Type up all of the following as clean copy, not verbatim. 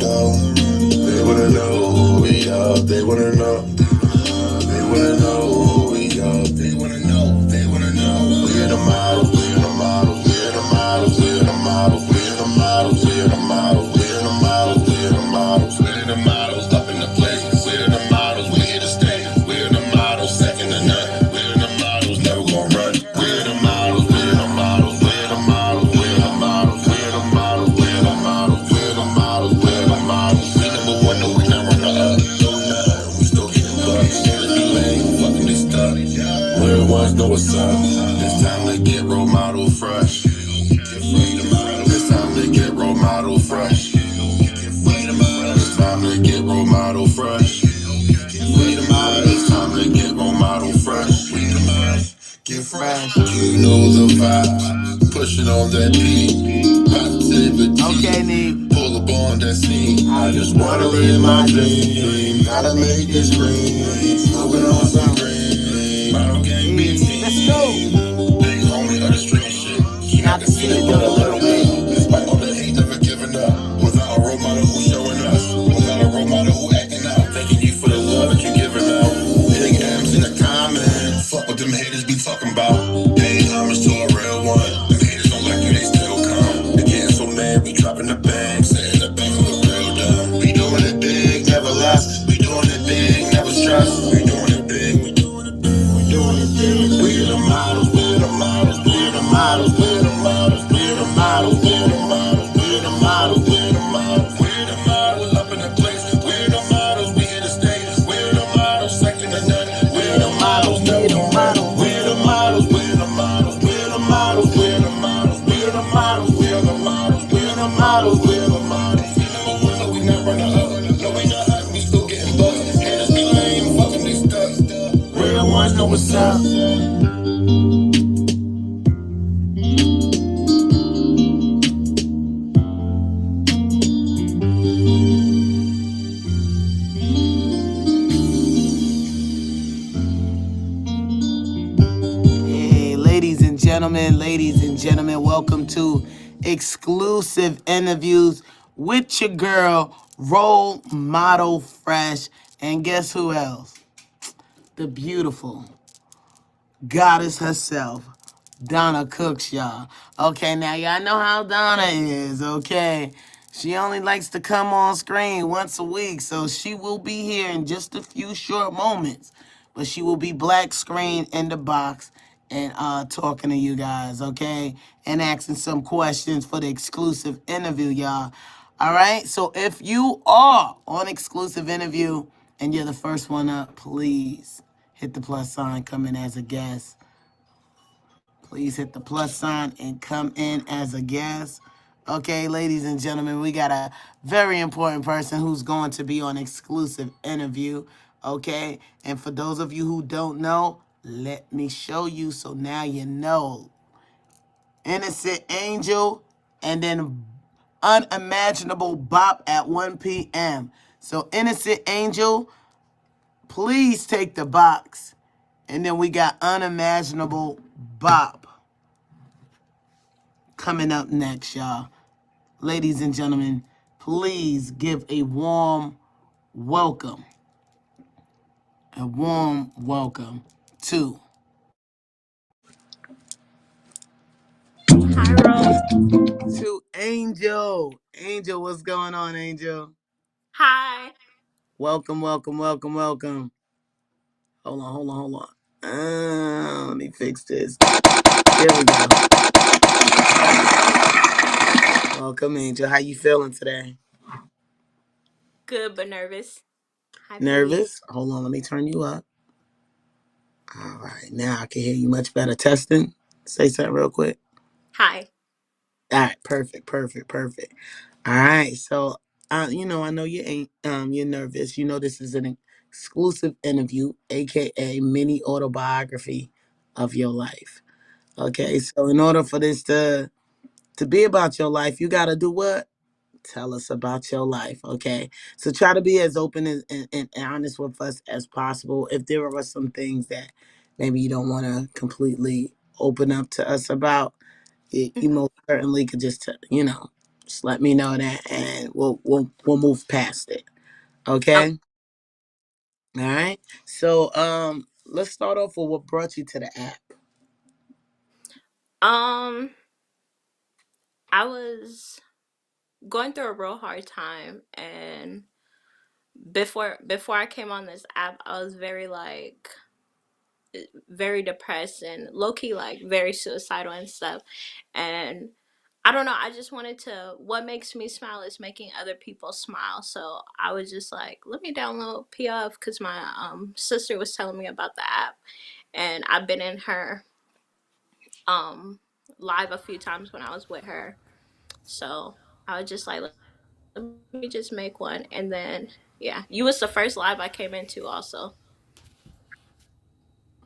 They wanna know who we are. They wanna know. They wanna know who we are. They wanna know. They wanna know. We're the models. We're the models. We're the models. We're the models. We're the models. We're the models. We're the models. We're the models. We're the models up in the place. We're the models. We're here to stay. We're the models. Second to none. We're the models. Never gonna run. We're the models. We're the models. We're the models. We're the models. We're the models. We're the models. We're the models. We're the models. We number one. No, we not runner up. No, nah. We still getting bucks. Let's be lame. Fucking this stuff. Real ones know what's up. It's time to get role model fresh. It's time to get role model fresh. It's time to get role model fresh. It's time to get role model fresh. Get fresh. You know the vibe. Push it on that beat. Positivity. Okay, Nate. Pull up on that scene. I just wanna live my dream. Gotta make this green. Smoking on some green. Model gang BT. Let's go. Big homie of the street shit. Not to see it do a little bit. Despite all the hate, never giving up. Without a role model who's showing us. Without a role model who acting out. Thanking you for the love that you giving out. Big M's in the comments. Fuck what them haters be talking about. Pay homage to a real one. Them haters don't like you, they still come. They getting so mad, we dropping the bang. Setting the bank on the real dumb. We doing it big, never less. We doing it big, never stress. We doing it big, we doing it big, we doing it big. We're the models, we're the models, we're the models, we're the models, we're the models, we're the models, we're the models, we're the models, we're the models up in the place. We're the models, we here to stay. We're the models, second to none. We're the models, we're the models, we're the models, we're the models, we're the models, we're the models, we're the models, we're the models, we're the models, we're the models. We number one, no, we not running up. No, we not hot, we still getting buzzed. Haters be lame, fucking they stuck. Real ones know what's up. Hey, ladies and gentlemen, welcome to exclusive interviews with your girl, Role Model Fresh. And guess who else? The beautiful goddess herself, Donna Cooks, y'all. Okay, now y'all know how Donna is, okay? She only likes to come on screen once a week, so she will be here in just a few short moments. But she will be black screen in the box and talking to you guys, okay? And asking some questions for the exclusive interview, y'all. All right? So if you are on exclusive interview and you're the first one up, please hit the plus sign, come in as a guest. Please hit the plus sign and come in as a guest. Okay, ladies and gentlemen, we got a very important person who's going to be on exclusive interview. Okay, and for those of you who don't know, let me show you so now you know. Innocent Angel and then Unimaginable Bop at 1 p.m. So Innocent Angel, please take the box. And then we got Unimaginable Bop coming up next, y'all. Ladies and gentlemen, please give a warm welcome. A warm welcome to Hi, Rose. Angel. Angel, what's going on, Angel? Hi. Welcome, welcome, welcome, welcome. Hold on. Let me fix this. There we go. Welcome, Angel. How you feeling today? Good but nervous. Hi, baby. Nervous? Hold on, let me turn you up. All right, now I can hear you much better. Testing. Say something real quick. Hi. All right, perfect, perfect, perfect. All right, so I know you ain't you're nervous. You know this is an exclusive interview, aka mini autobiography of your life. Okay, so in order for this to be about your life, you gotta do what? Tell us about your life. Okay, so try to be as open and honest with us as possible. If there are some things that maybe you don't want to completely open up to us about, you Mhm. most certainly could just Just let me know that, and we'll move past it. Oh, Okay. All right. So let's start off with what brought you to the app. um, I was going through a real hard time, and before I came on this app, I was very depressed and low key like very suicidal and stuff. And I don't know, I just wanted to, what makes me smile is making other people smile. So I was just like, let me download PF because my sister was telling me about the app, and I've been in her um live a few times when I was with her. So I was just like, let me just make one. And then yeah, you was the first live I came into also.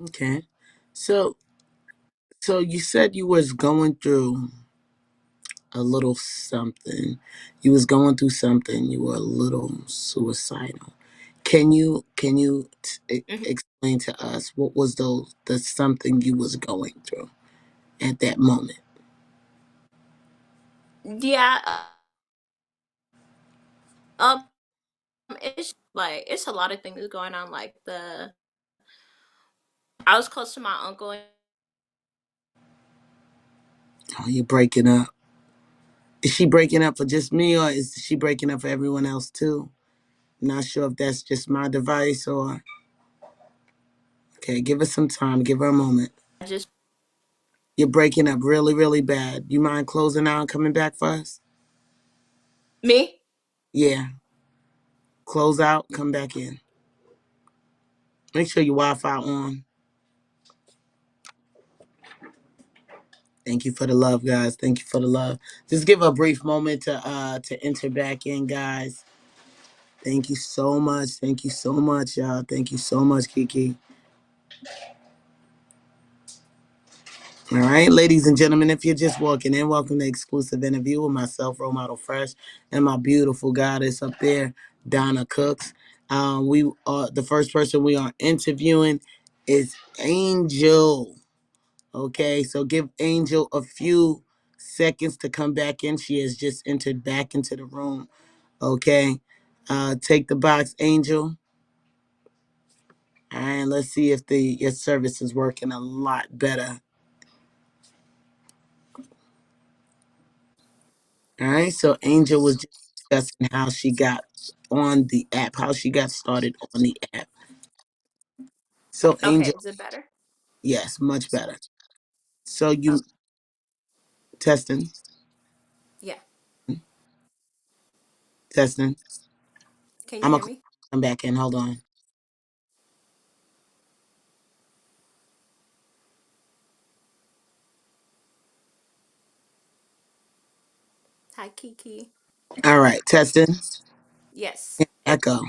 Okay. So so you said you was going through a little something. You was going through something. You were a little suicidal. Can you Hmm. explain to us what was the something you was going through at that moment? Yeah. Um it's like it's a lot of things going on. Like the I was close to my uncle. And Oh, you're breaking up. Is she breaking up for just me, or is she breaking up for everyone else too? Not sure if that's just my device or. Okay, give her some time. Give her a moment. I just You're breaking up really, really bad. You mind closing out and coming back for us? me. Yeah. Close out, come back in. Make sure your Wi-Fi on. Thank you for the love, guys. Thank you for the love. Just give a brief moment to enter back in, guys. Thank you so much. Thank you so much, y'all. Thank you so much, Kiki. All right, ladies and gentlemen, if you're just walking in, welcome to exclusive interview with myself, Role Model Fresh, and my beautiful goddess up there, Donna Cooks. We are the first person we are interviewing is Angel. Okay, so give Angel a few seconds to come back in. She has just entered back into the room. Okay, take the box, Angel. All right, let's see if your service is working a lot better. All right, so Angel was just discussing how she got on the app, how she got started on the app. So Okay, Angel, is it better? yes, much better. So Oh, you testing, yeah. testing. Can you I'm hear gonna me? come back in. Hold on. Hi, Kiki. All right, testing. Yes. Echo.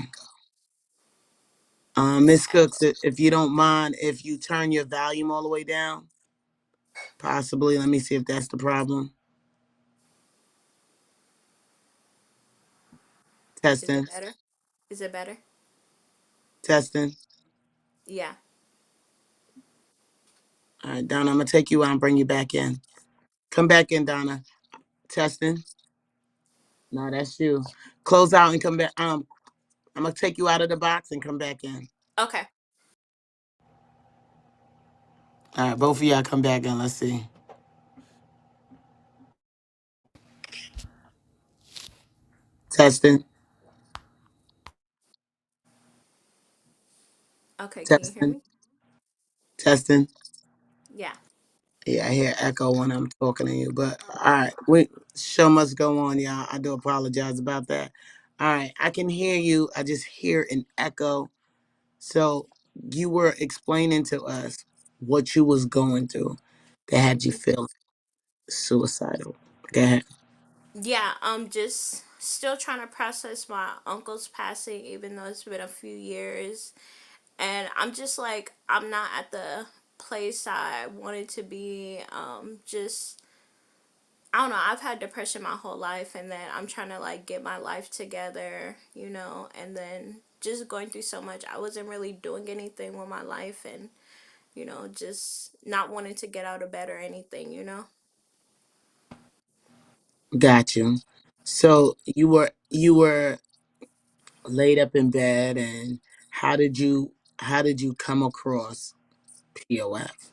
It's Miss echo. Cooks, if you don't mind, if you turn your volume all the way down, possibly. Let me see if that's the problem. Is it Testing, better? Is it better? testing. Yeah. All right, Donna, I'm gonna take you out and bring you back in. Come back in, Donna. Testing. No, that's you. Close out and come back. I'm gonna take you out of the box and come back in. Okay. All right, both of y'all come back in. Let's see. Testing, Okay, can you hear testing, me? testing. Yeah. Yeah, I hear echo when I'm talking to you, but all right, we show must go on, y'all. I do apologize about that. All right, I can hear you. I just hear an echo. So you were explaining to us what you was going through that had you feel suicidal. Go ahead. Yeah, I'm just still trying to process my uncle's passing, even though it's been a few years. And I'm just like, I'm not at the place I wanted to be. Just, I don't know, I've had depression my whole life, and then I'm trying to like get my life together, and then just going through so much. I wasn't really doing anything with my life, and, just not wanting to get out of bed or anything. Got you. So you were laid up in bed, and how did you how did you come across POF?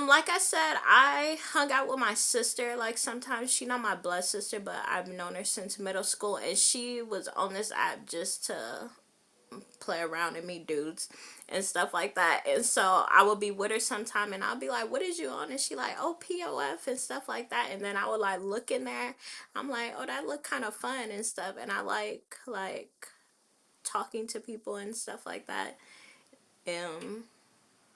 Like I said, I hung out with my sister. Like sometimes she not my blood sister, but I've known her since middle school, and she was on this app just to play around and meet dudes and stuff like that. And so I would be with her sometime, and I'll be like, "What is you on?" And she like, "Oh, POF and stuff like that." And then I would like look in there. I'm like, "Oh, that look kind of fun and stuff." And I like talking to people and stuff like that. Um,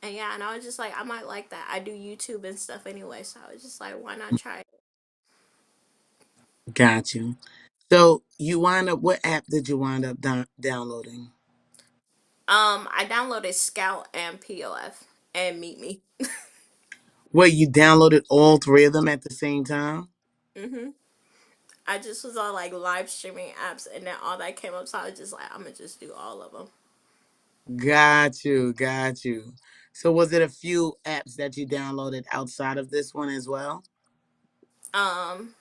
and yeah, and I was just like, I might like that. I do YouTube and stuff anyway, so I was just like, why not try it? Got you. So you wind up. What app did you wind up downloading? I downloaded Scout and POF and Meet Me. Where you downloaded all three of them at the same time? hmm I just was on like live streaming apps, and then all that came up, so I was just like, I'm gonna just do all of them. Got you. Got you. So was it a few apps that you downloaded outside of this one as well? Um,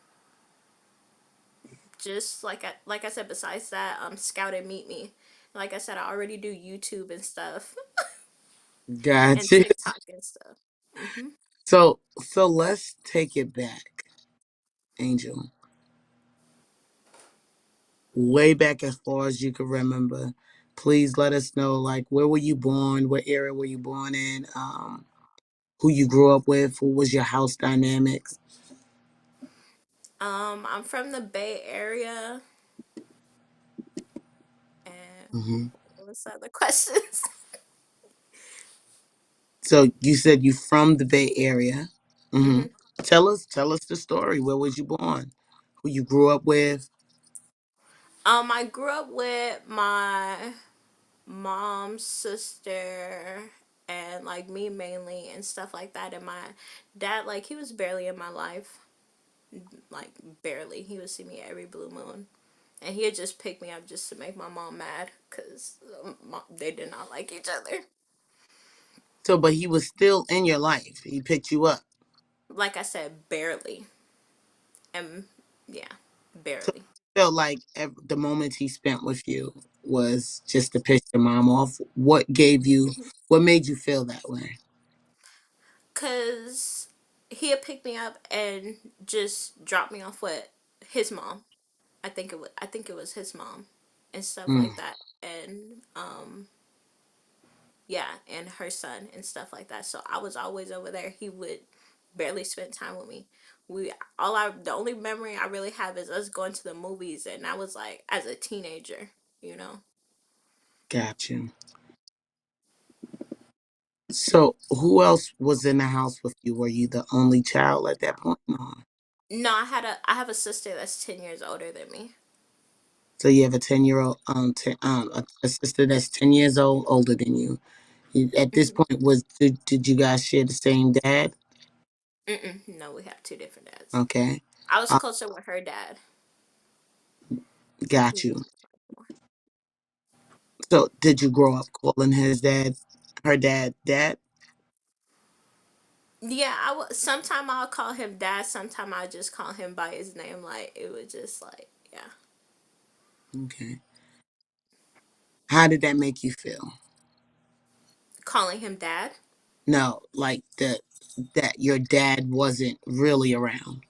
just like I said, besides that, Scout and Meet Me. Like I said, I already do YouTube and stuff and Got you. TikTok and stuff. hmm So let's take it back, Angel. Way back as far as you can remember. Please let us know, like, where were you born? What area were you born in? Who you grew up with? What was your house dynamics? I'm from the Bay Area, and Hmm. what's the other questions? So you said you from the Bay Area. Hmm. hmm Tell us the story. Where was you born? Who you grew up with? I grew up with my mom's sister and like me mainly and stuff like that. And my dad, like, he was barely in my life, like barely. He would see me every blue moon, and he had just picked me up just to make my mom mad because they did not like each other. So, but he was still in your life. He picked you up. Like I said, barely, and yeah, So barely. you felt like the moments he spent with you was just to piss your mom off. What made you feel that way? Cause he had picked me up and just dropped me off with his mom. I think it was his mom and stuff Mm, like that. And yeah, and her son and stuff like that. So I was always over there. He would barely spend time with me. The only memory I really have is us going to the movies, and I was like as a teenager, you know. got you. So, who else was in the house with you? Were you the only child at that point? No. No, I have a sister that's 10 years older than me. So you have a 10-year-old, a sister that's 10 years old older than you. At this hmm point, did you guys share the same dad? No, we have two different dads. Okay, I was uh, closer with her dad. got He was you. more. So, did you grow up calling her dad? Yeah, sometime I'll call him dad. Sometime I just call him by his name. Like it was just like yeah, Okay. How did that make you feel? calling him dad. No, like that your dad wasn't really around.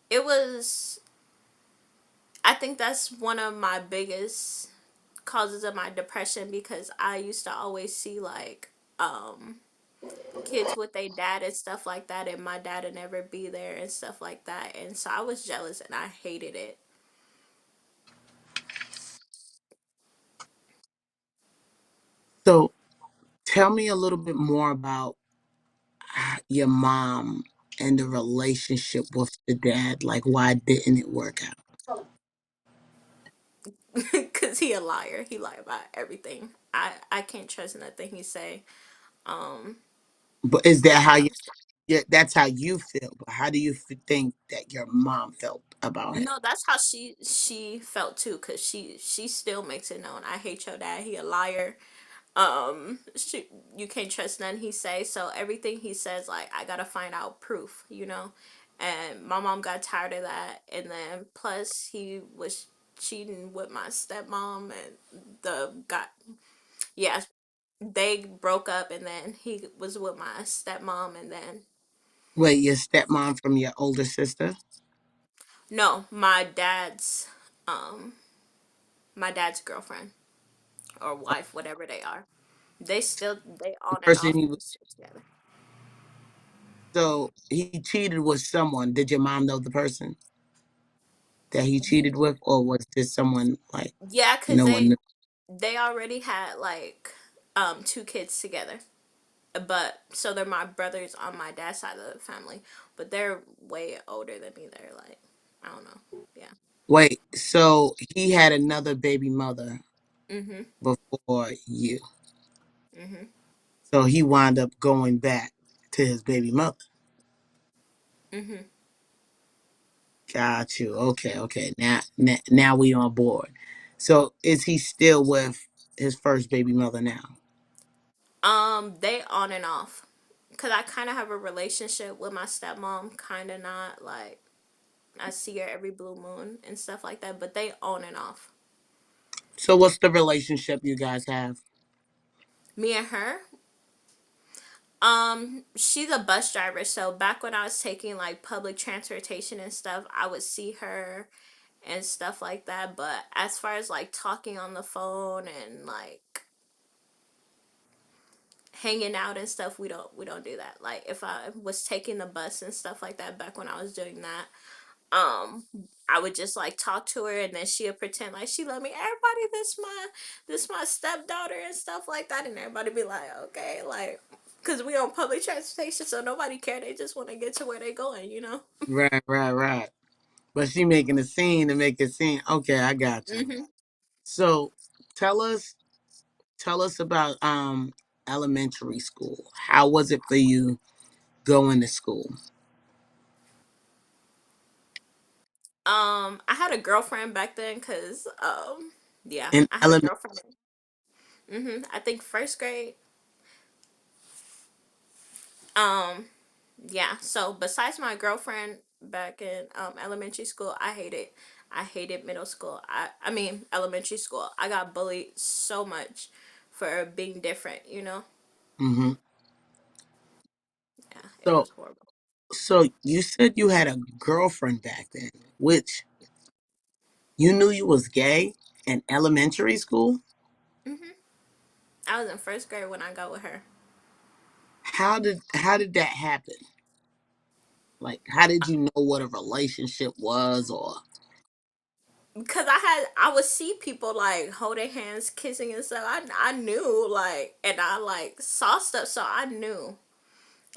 It was. I think that's one of my biggest causes of my depression because I used to always see like kids with their dad and stuff like that, and my dad would never be there and stuff like that, and so I was jealous and I hated it. So, tell me a little bit more about your mom and the relationship with the dad. Like, why didn't it work out? Cause he a liar. He lie about everything. I can't trust nothing he say. Um, But is but that how yeah, yeah, that's how you feel? But how do you think that your mom felt about it? no, that's how she felt too. Cause she still makes it known. I hate your dad. He a liar. She, you can't trust none he say. So everything he says, like I gotta find out proof. You know, and my mom got tired of that. And then plus he was cheating with my stepmom, and the got yeah, they broke up, and then he was with my stepmom, and then Wait, your stepmom from your older sister? no, um my dad's girlfriend or wife, whatever they are. They The on and person off he was, together. so he cheated with someone. Did your mom know the person that he cheated with, or was this someone like Yeah, cause no one knew? they already had like two kids together. But so they're my brothers on my dad's side of the family, but they're way older than me. They're like, I don't know. Yeah. Wait, so he had another baby mother Mhm. before you. Mhm. So he wound up going back to his baby mother. Mhm. Got you. Okay, okay. Now we on board. So is he still with his first baby mother now? They on and off, cause I kind of have a relationship with my stepmom. Kind of not like I see her every blue moon and stuff like that, but they on and off. So what's the relationship you guys have? Me and her. She's a bus driver, so back when I was taking like public transportation and stuff, I would see her and stuff like that. But as far as like talking on the phone and like hanging out and stuff, we don't do that. Like if I was taking the bus and stuff like that back when I was doing that, um I would just like talk to her, and then she would pretend like she loved me. Everybody, this my stepdaughter and stuff like that, and everybody be like, okay, like, cause we on public transportation, so nobody care. They just want to get to where they going. Right, right, right. But she making a scene to make a scene. Okay, I got you. Mhm. So tell us tell us about elementary school. How was it for you going to school? I had a girlfriend back then, cause yeah, In I had a elementary, girlfriend. I think first grade. Um, yeah. So besides my girlfriend back in elementary school, I hated middle school. I mean elementary school. I got bullied so much for being different. mm-hmm. Yeah, it So was horrible. so you said you had a girlfriend back then, which you knew you was gay in elementary school? hmm I was in first grade when I got with her. How did that happen? Like how did you know what a relationship was or Because I would see people like holding hands, kissing and stuff. I knew like, and I like saw stuff, so I knew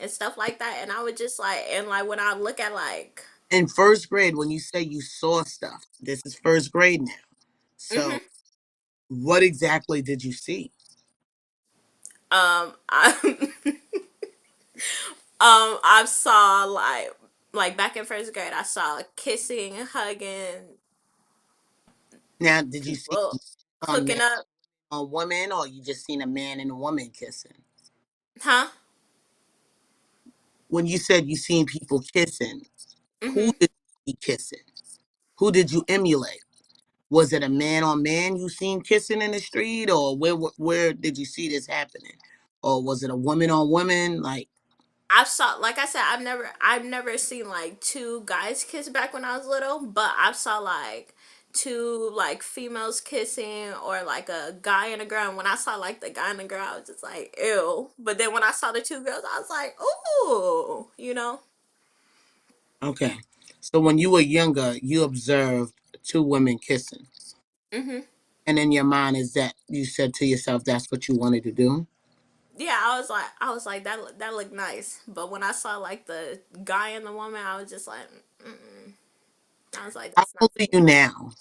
and stuff like that. And I would just like, and like when I look at like, in first grade when you say you saw stuff? This is first grade now. So hmm what exactly did you see? I I saw like back in first grade, I saw kissing, hugging, Now, did you see people on man hooking up, on woman, or you just seen a man and a woman kissing? huh? When you said you seen people kissing, who hmm did you see kissing? Who did you emulate? Was it a man on man you seen kissing in the street, or where did you see this happening? Or was it a woman on woman? Like, I saw, like I said, I've never seen like two guys kiss back when I was little, but I saw like two like females kissing, or like a guy and a girl. And when I saw like the guy and the girl, I was just like, ew. But then when I saw the two girls, I was like, ooh. okay. So when you were younger, you observed two women kissing. hmm And in your mind is that you said to yourself that's what you wanted to do? Yeah, I was like that looked nice. But when I saw like the guy and the woman, I was just like, mm-mm. I was like, How that's not old for are me. you now?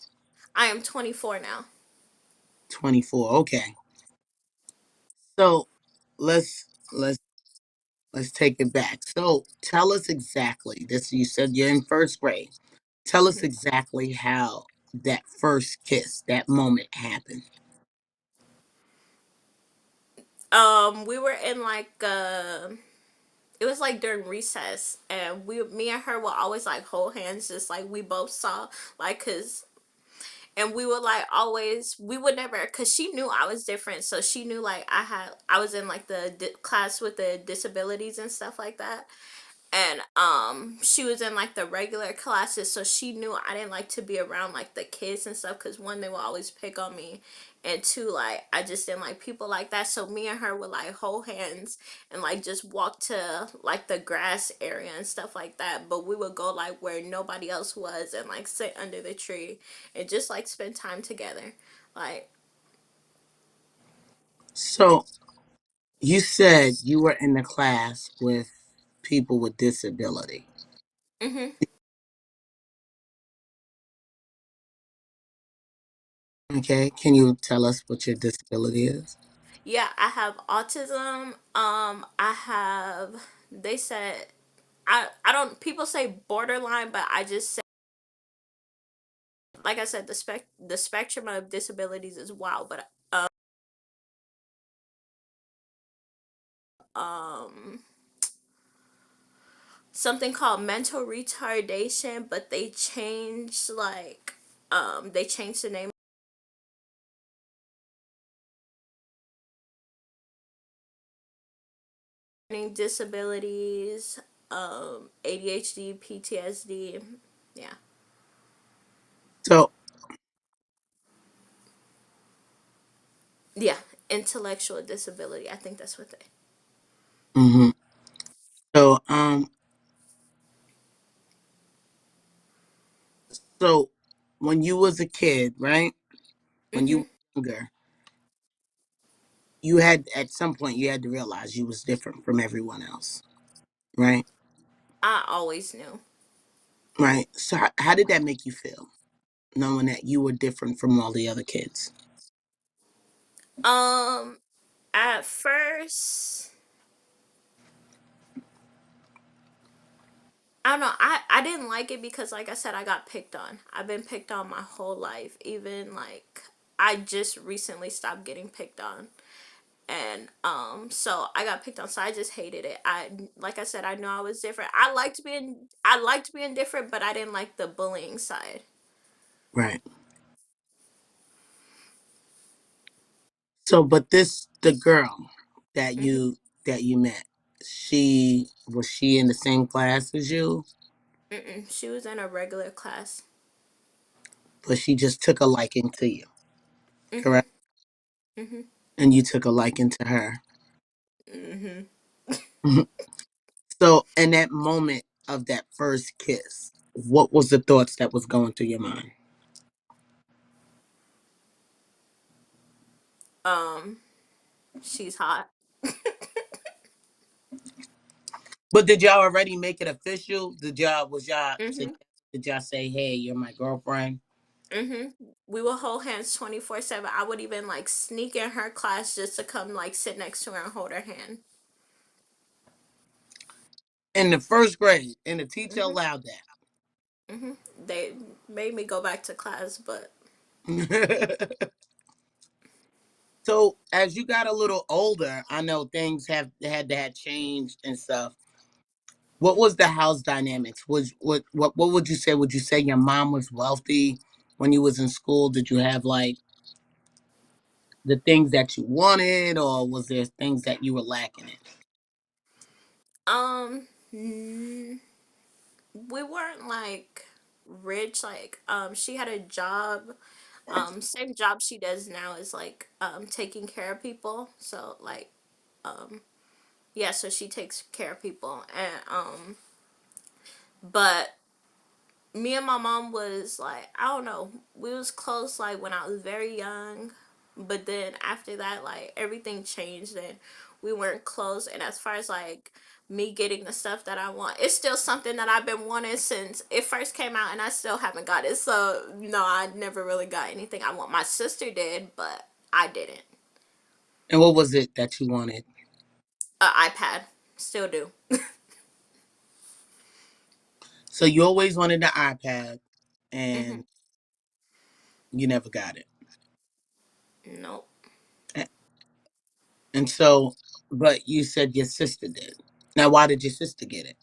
I am 24 now. 24. Okay. So let's let's take it back. So tell us exactly this. You said you're in first grade. Tell us exactly how that first kiss, that moment happened. We were in like it was like during recess, and me and her will always like hold hands, just like we both saw, like, cause, and we would like always, we would never, cause she knew I was different, so she knew like I was in like the class with the disabilities and stuff like that, and she was in like the regular classes, so she knew I didn't like to be around like the kids and stuff, because one, they will always pick on me, and two, like I just didn't like people like that. So me and her would like hold hands and like just walk to like the grass area and stuff like that, but we would go like where nobody else was and like sit under the tree and just like spend time together, like. So you said you were in the class with people with disability. Mhm. Okay, can you tell us what your disability is? Yeah, I have autism. I have. They said I don't. People say borderline, but I just say, like I said, the spectrum of disabilities is wild. But um, something called mental retardation, but they changed the name. Disabilities, ADHD, PTSD. Yeah, So, yeah, intellectual disability. I think that's what they. hmm so, so when you was a kid, right? When you Mhm. were younger, you had at some point you had to realize you was different from everyone else, right? I always knew. Right. So, how did that make you feel, knowing that you were different from all the other kids? Um, at first, I don't know. I didn't like it because, like I said, I got picked on. I've been picked on my whole life. Even like I just recently stopped getting picked on, and so I got picked on. So I just hated it. Like I said, I know I was different. I liked being different, but I didn't like the bullying side. Right. So, but the girl that Hmm. you met, she in the same class as you, She was in a regular class. but she just took a liking to you, Hmm. correct? Hmm. And you took a liking to her. Hmm. So, in that moment of that first kiss, what was the thoughts that was going through your mind? Um, she's hot. But did y'all already make it official? Did y'all Hmm. did y'all say, "Hey, you're my girlfriend"? We would hold hands 24/7. I would even like sneak in her class just to come like sit next to her and hold her hand. In the first grade, and the teacher Hmm. allowed They made me go back to class, but that. So as you got a little older, I know things have had to have changed and stuff. What was the house dynamics? Was what would you say? Would you say your mom was wealthy when you was in school? Did you have like the things that you wanted, or was there things that you were lacking in? mm, we weren't like rich. Like she had a job. Same job she does now is like taking care of people. So like um yeah, so she takes care of people, and but me and my mom was like, I don't know, we was close like when I was very young, but then after that like everything changed and we weren't close. And as far as like me getting the stuff that I want, it's still something that I've been wanting since it first came out, and I still haven't got it. So no, I never really got anything I want. My sister did, but I didn't. And what was it that you wanted? iPad. Still do. So you always wanted the iPad, Hmm. and you never got it. Nope. And so, but you said your sister did. Now, why did your sister get it?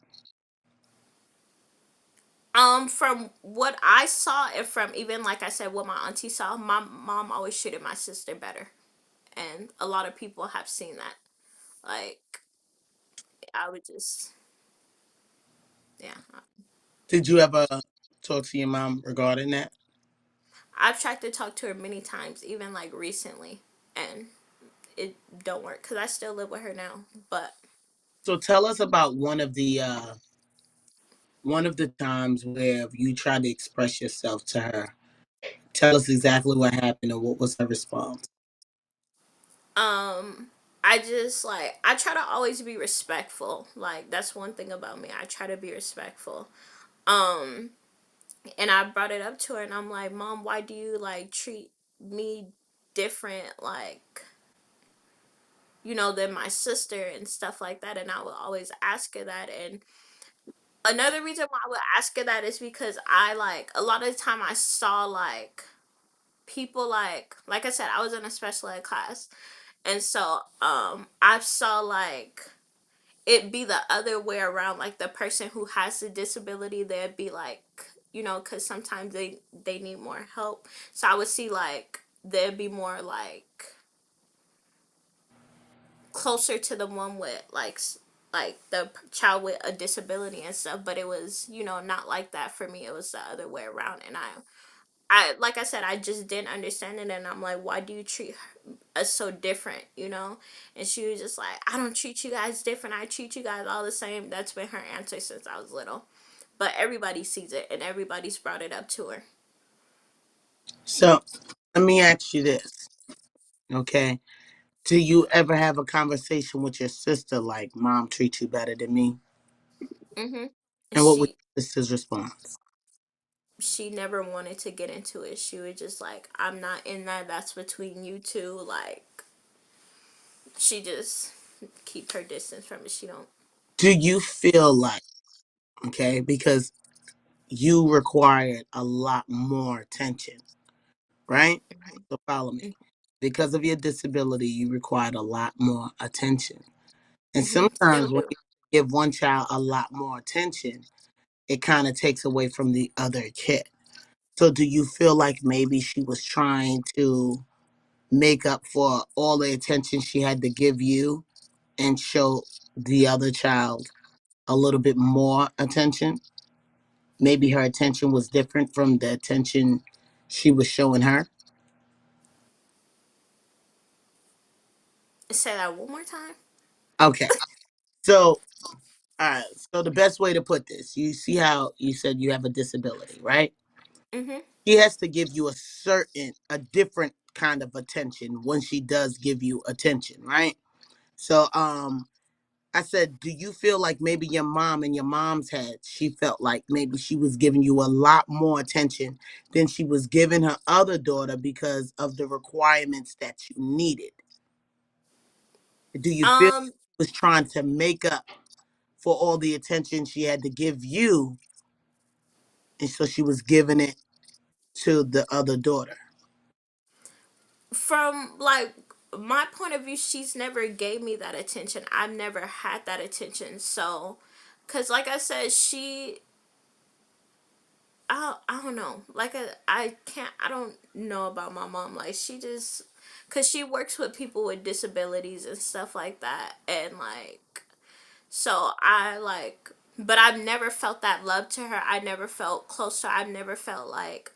From what I saw, and from even like I said, what my auntie saw, my mom always treated my sister better, and a lot of people have seen that. Like, I would just, yeah, Did you ever talk to your mom regarding that? I've tried to talk to her many times, even like recently, and it don't work because I still live with her now. But So tell us about one of the times where you tried to express yourself to her. Tell us exactly what happened and what was her response. um, I just like I try to always be respectful. Like that's one thing about me. I try to be respectful. Um, and I brought it up to her, and I'm like, Mom, why do you like treat me different? Like, than my sister and stuff like that. And I would always ask her that. And another reason why I would ask her that is because I like a lot of the time I saw like people like I said, I was in a special ed class. And so I saw like it be the other way around, like the person who has the disability, they'd be like, because sometimes they need more help. So I would see like there'd be more like closer to the one with like the child with a disability and stuff, but it was not like that for me. It was the other way around, and I like I said, I just didn't understand it, and I'm like, why do you treat us so different? And she was just like, I don't treat you guys different, I treat you guys all the same. That's been her answer since I was little, but everybody sees it and everybody's brought it up to her. So let me ask you this, okay? Do you ever have a conversation with your sister like, Mom treats you better than me? Mm-hmm. And what was she your sister's response? she never wanted to get into it. She was just like, I'm not in that, that's between you two. Like, she just keep her distance from it. She don't. Do you feel like, okay, because you required a lot more attention, right? So follow me. Because of your disability, you required a lot more attention. And Mm-hmm. sometimes when you give one child a lot more attention, it kind of takes away from the other kid. So do you feel like maybe she was trying to make up for all the attention she had to give you and show the other child a little bit more attention? Maybe her attention was different from the attention she was showing her. Say that one more time. Okay. So, all right. So the best way to put this, you see how you said you have a disability, right? Mm-hmm. She has to give you a different kind of attention when she does give you attention, right? So, I said, do you feel like maybe your mom in your mom's head, she felt like maybe she was giving you a lot more attention than she was giving her other daughter because of the requirements that you needed? Do you feel Um, she was trying to make up for all the attention she had to give you, and so she was giving it to the other daughter? from like my point of view, she's never gave me that attention. I've never had that attention. So, cause like I said, I don't know. Like I can't. I don't know about my mom. Like she just, cause she works with people with disabilities and stuff like that, and like so I like. But I've never felt that love to her. I never felt close to her. I've never felt like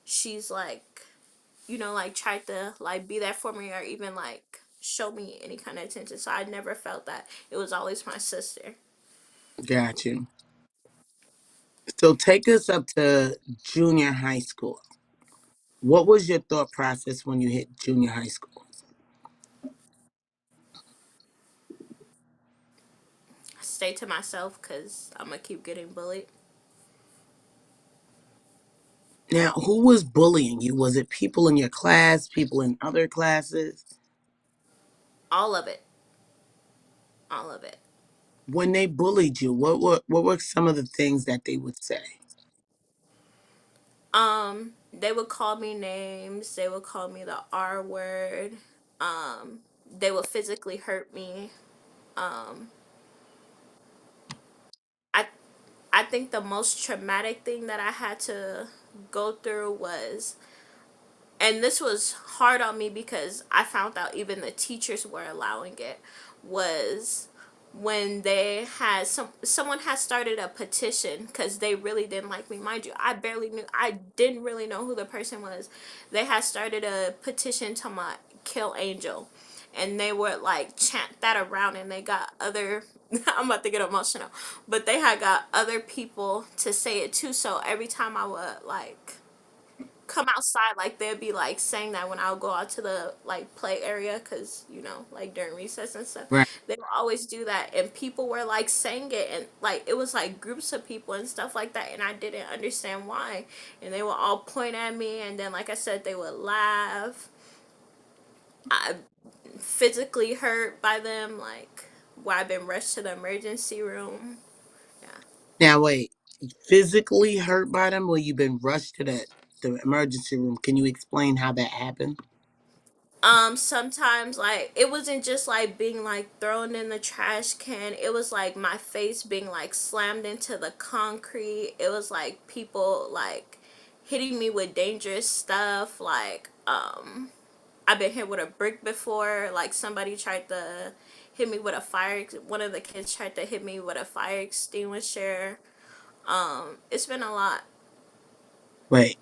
she's like like tried to like be there for me or even like show me any kind of attention. So I never felt that. It was always my sister. Got you. So take us up to junior high school. What was your thought process when you hit junior high school? Stay to myself because I'm gonna keep getting bullied. Now, who was bullying you? Was it people in your class, people in other classes? All of it. All of it. When they bullied you, what were some of the things that they would say? They would call me names. They would call me the R word. They would physically hurt me. I think the most traumatic thing that I had to go through was, and this was hard on me because I found out even the teachers were allowing it, was when they had someone had started a petition because they really didn't like me. Mind you, I didn't really know who the person was. They had started a petition to my kill Angel, and they would like chant that around, and they got other I'm about to get emotional, but they had got other people to say it too. So every time I would like come outside, like they'd be like saying that when I would go out to the like play area, because like during recess and stuff, Right. they would always do that, and people were like saying it, and like it was like groups of people and stuff like that, and I didn't understand why, and they would all point at me, and then like I said, they would laugh. I physically hurt by them, like where I've been rushed to the emergency room. Yeah. Now wait, physically hurt by them, or you've been rushed to the emergency room? Can you explain how that happened? Sometimes like it wasn't just like being like thrown in the trash can. It was like my face being like slammed into the concrete. It was like people like hitting me with dangerous stuff. Like I've been hit with a brick before. Like somebody tried to hit me with a fire. One of the kids tried to hit me with a fire extinguisher. It's been a lot. Wait,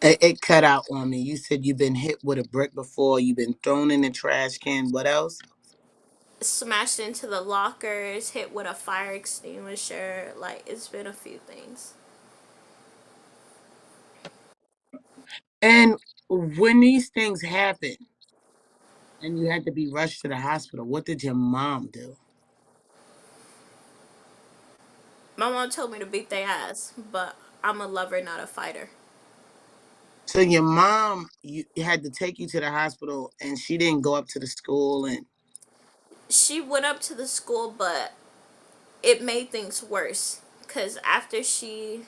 it cut out on me. You said you've been hit with a brick before. You've been thrown in the trash can. What else? Smashed into the lockers, hit with a fire extinguisher. Like it's been a few things. And when these things happen and you had to be rushed to the hospital, what did your mom do? My mom told me to beat their ass, but I'm a lover, not a fighter. So your mom, you had to take you to the hospital, and she didn't go up to the school and. She went up to the school, but it made things worse. Because after she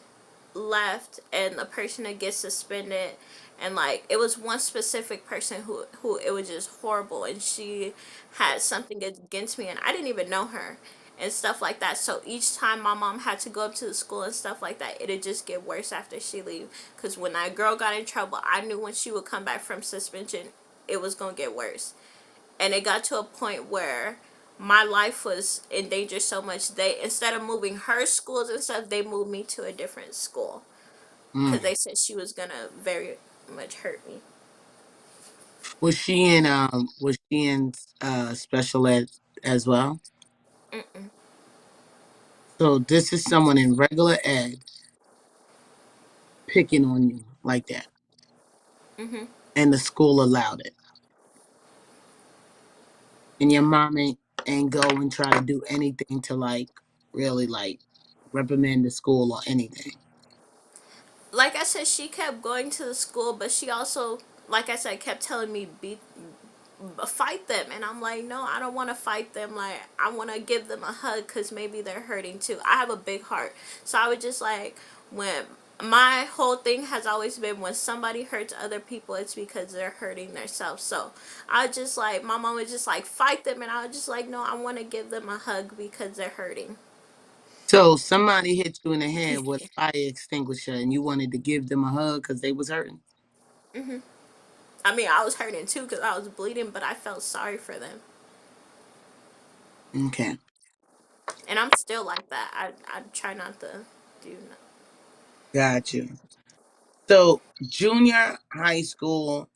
left and the person that gets suspended, and like it was one specific person who it was just horrible, and she had something against me, and I didn't even know her and stuff like that. So each time my mom had to go up to the school and stuff like that, it'd just get worse after she leave. Because when that girl got in trouble, I knew when she would come back from suspension, it was gonna get worse. And it got to a point where my life was in danger so much, they, instead of moving her schools and stuff, they moved me to a different school because Mm. they said she was gonna very much hurt me. Was she in special ed as well? Mm-mm. So this is someone in regular ed picking on you like that, Mm-hmm. and the school allowed it. And your mom ain't go and try to do anything to like really like reprimand the school or anything. Like I said, she kept going to the school, but she also, like I said, kept telling me fight them, and I'm like, no, I don't want to fight them. Like I want to give them a hug because maybe they're hurting too. I have a big heart, so I would just like, when my whole thing has always been, when somebody hurts other people, it's because they're hurting themselves. So I just like, my mom would just like fight them, and I was just like, no, I want to give them a hug because they're hurting. So somebody hit you in the head with a fire extinguisher, and you wanted to give them a hug because they was hurting. Hmm. I mean, I was hurting too because I was bleeding, but I felt sorry for them, Okay, and I'm still like that. I try not to do. got you. So junior high school,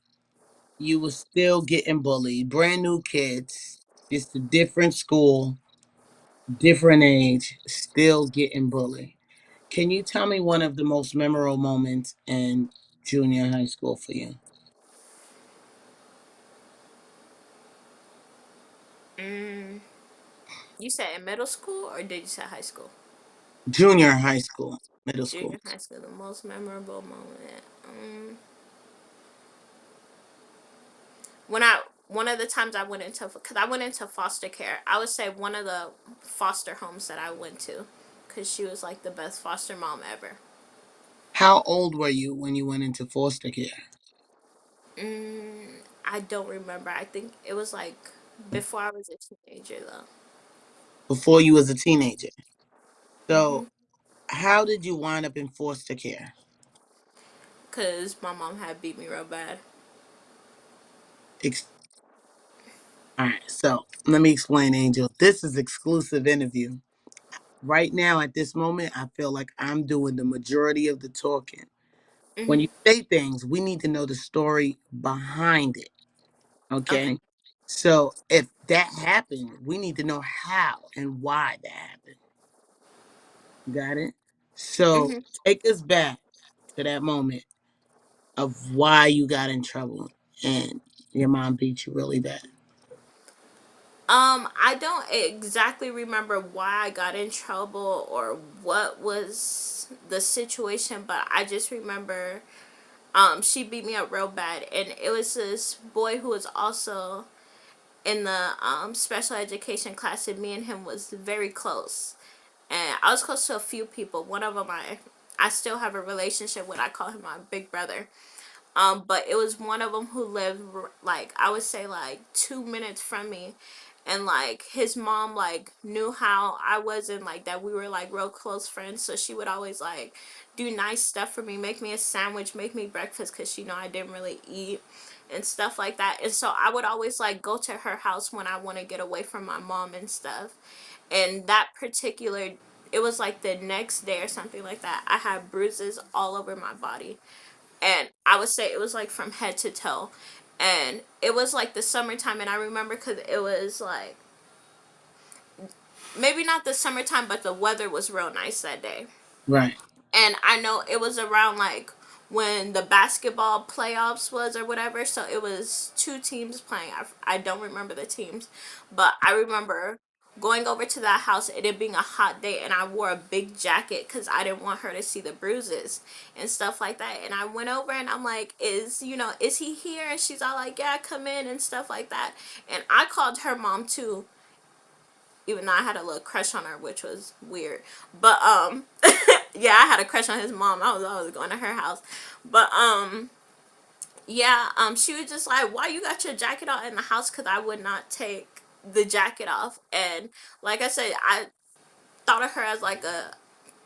you was still getting bullied. Brand new kids, just a different school, different age, still getting bullied. Can you tell me one of the most memorable moments in junior high school for you? Mm, you said in middle school or did you say high school? Junior high school, middle school. Junior high school, the most memorable moment. When I One of the times I went into, because I went into foster care. I would say one of the foster homes that I went to, because she was like the best foster mom ever. How old were you when you went into foster care? I don't remember. I think it was like before I was a teenager though. Before you was a teenager. So Mhm. How did you wind up in foster care? Cause my mom had beat me real bad. Ex- All right, so let me explain, Angel. This is exclusive interview. Right now, at this moment, I feel like I'm doing the majority of the talking. When Mhm. you say things, we need to know the story behind it. Okay. Okay. So if that happened, we need to know how and why that happened. Got it? So Mhm. take us back to that moment of why you got in trouble and your mom beat you really bad. I don't exactly remember why I got in trouble or what was the situation, but I just remember she beat me up real bad, and it was this boy who was also in the special education class, and me and him was very close. And I was close to a few people. One of them I still have a relationship with. I call him my big brother. But it was one of them who lived like I would say like 2 minutes from me, and like his mom like knew how I was, and like that we were like real close friends. So she would always like do nice stuff for me, make me a sandwich, make me breakfast because she know I didn't really eat and stuff like that. And so I would always like go to her house when I want to get away from my mom and stuff. And that particular, it was like the next day or something like that, I had bruises all over my body, and I would say it was like from head to toe. And it was like the summertime, and I remember because it was like maybe not the summertime, but the weather was real nice that day. Right. And I know it was around like when the basketball playoffs was or whatever, so it was two teams playing. I don't remember the teams, but I remember going over to that house, it being a hot day, and I wore a big jacket because I didn't want her to see the bruises and stuff like that. And I went over and I'm like, is he here? And she's all like, yeah, come in and stuff like that. And I called her mom too, even though I had a little crush on her, which was weird. But yeah, I had a crush on his mom. I was always going to her house. But yeah, she was just like, "Why you got your jacket on in the house?" Because I would not take the jacket off. And like I said, I thought of her as like a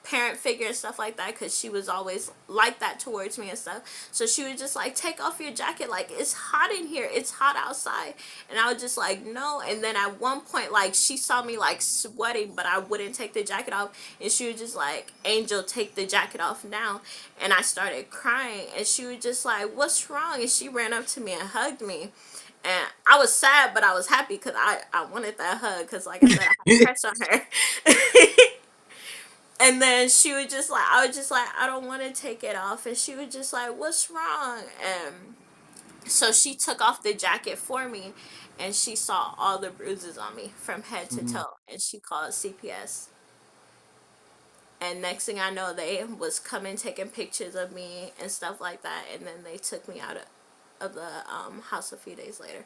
parent figure and stuff like that, because she was always like that towards me and stuff. So she was just like, take off your jacket, like it's hot in here, it's hot outside. And I was just like, no. And then at one point, like, she saw me like sweating, but I wouldn't take the jacket off, and she was just like, Angel, take the jacket off now. And I started crying, and she was just like, what's wrong? And she ran up to me and hugged me. And I was sad, but I was happy because I wanted that hug, because like I said, I had a crush on her. And then she was just like, I was just like, I don't want to take it off. And she was just like, what's wrong? And so she took off the jacket for me, and she saw all the bruises on me from head to Mhm. toe. And she called CPS. And next thing I know, they was coming taking pictures of me and stuff like that. And then they took me out of the house a few days later.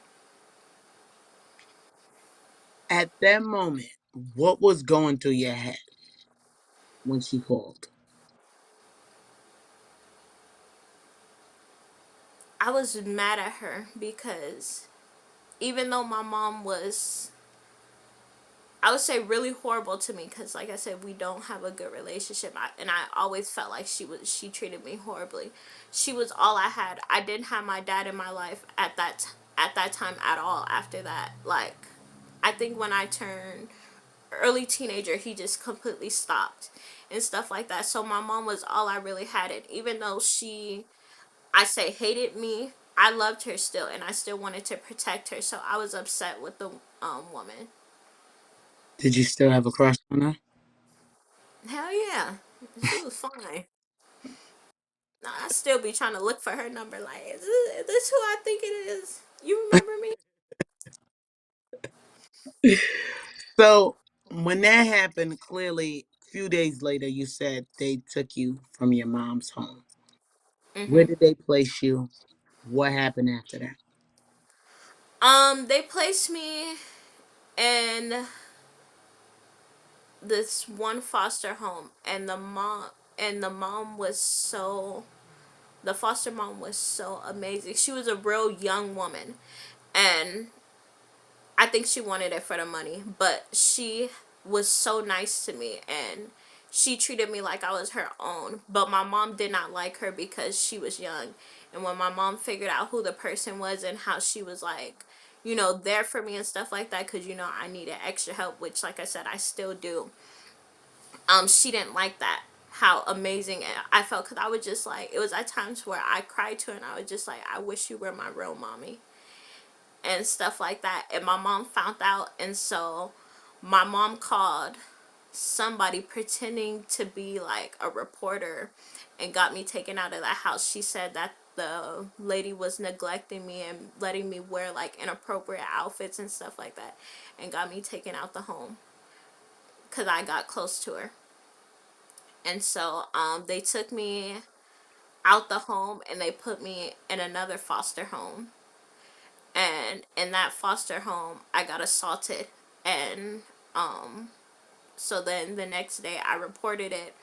At that moment, what was going through your head when she called? I was mad at her because even though my mom was, I would say, really horrible to me, because like I said, we don't have a good relationship. And I always felt like she treated me horribly. She was all I had. I didn't have my dad in my life at that time at all. After that, like, I think when I turned early teenager, he just completely stopped and stuff like that. So my mom was all I really had. And even though she, I say, hated me, I loved her still, and I still wanted to protect her. So I was upset with the woman. Did you still have a crush on her? Hell yeah, she was fine. Nah, I still be trying to look for her number. Like, is this who I think it is? You remember me? So when that happened, clearly a few days later, you said they took you from your mom's home. Where Mhm. did they place you? What happened after that? They placed me in this one foster home, and the mom was so, the foster mom was so amazing. She was a real young woman, and I think she wanted it for the money, but she was so nice to me, and she treated me like I was her own. But my mom did not like her because she was young. And when my mom figured out who the person was and how she was like, there for me and stuff like that, because I needed extra help, which, like I said, I still do. She didn't like that. How amazing I felt, because I was just like, it was at times where I cried to her and I was just like, I wish you were my real mommy and stuff like that. And my mom found out, and so my mom called somebody pretending to be like a reporter and got me taken out of the house. She said that the lady was neglecting me and letting me wear like inappropriate outfits and stuff like that, and got me taken out the home because I got close to her. And so they took me out the home and they put me in another foster home. And in that foster home, I got assaulted. And um, so then the next day, I reported it.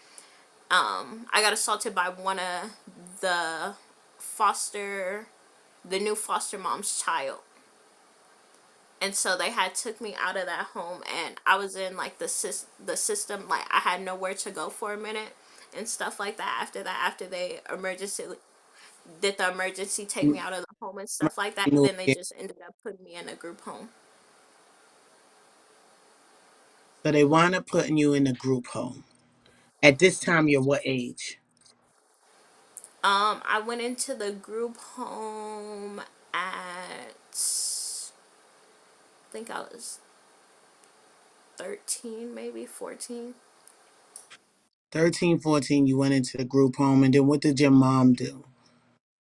I got assaulted by one of the foster, the new foster mom's child. And so they had took me out of that home, and I was in like the system, like I had nowhere to go for a minute and stuff like that. After they emergency did the emergency take me out of the home and stuff like that, You know, then they yeah. just ended up putting me in a group home. So they wind up putting you in a group home. At this time, you're what age? I went into the group home at, I think I was 13, maybe 14. 13, 14, you went into the group home. And then what did your mom do?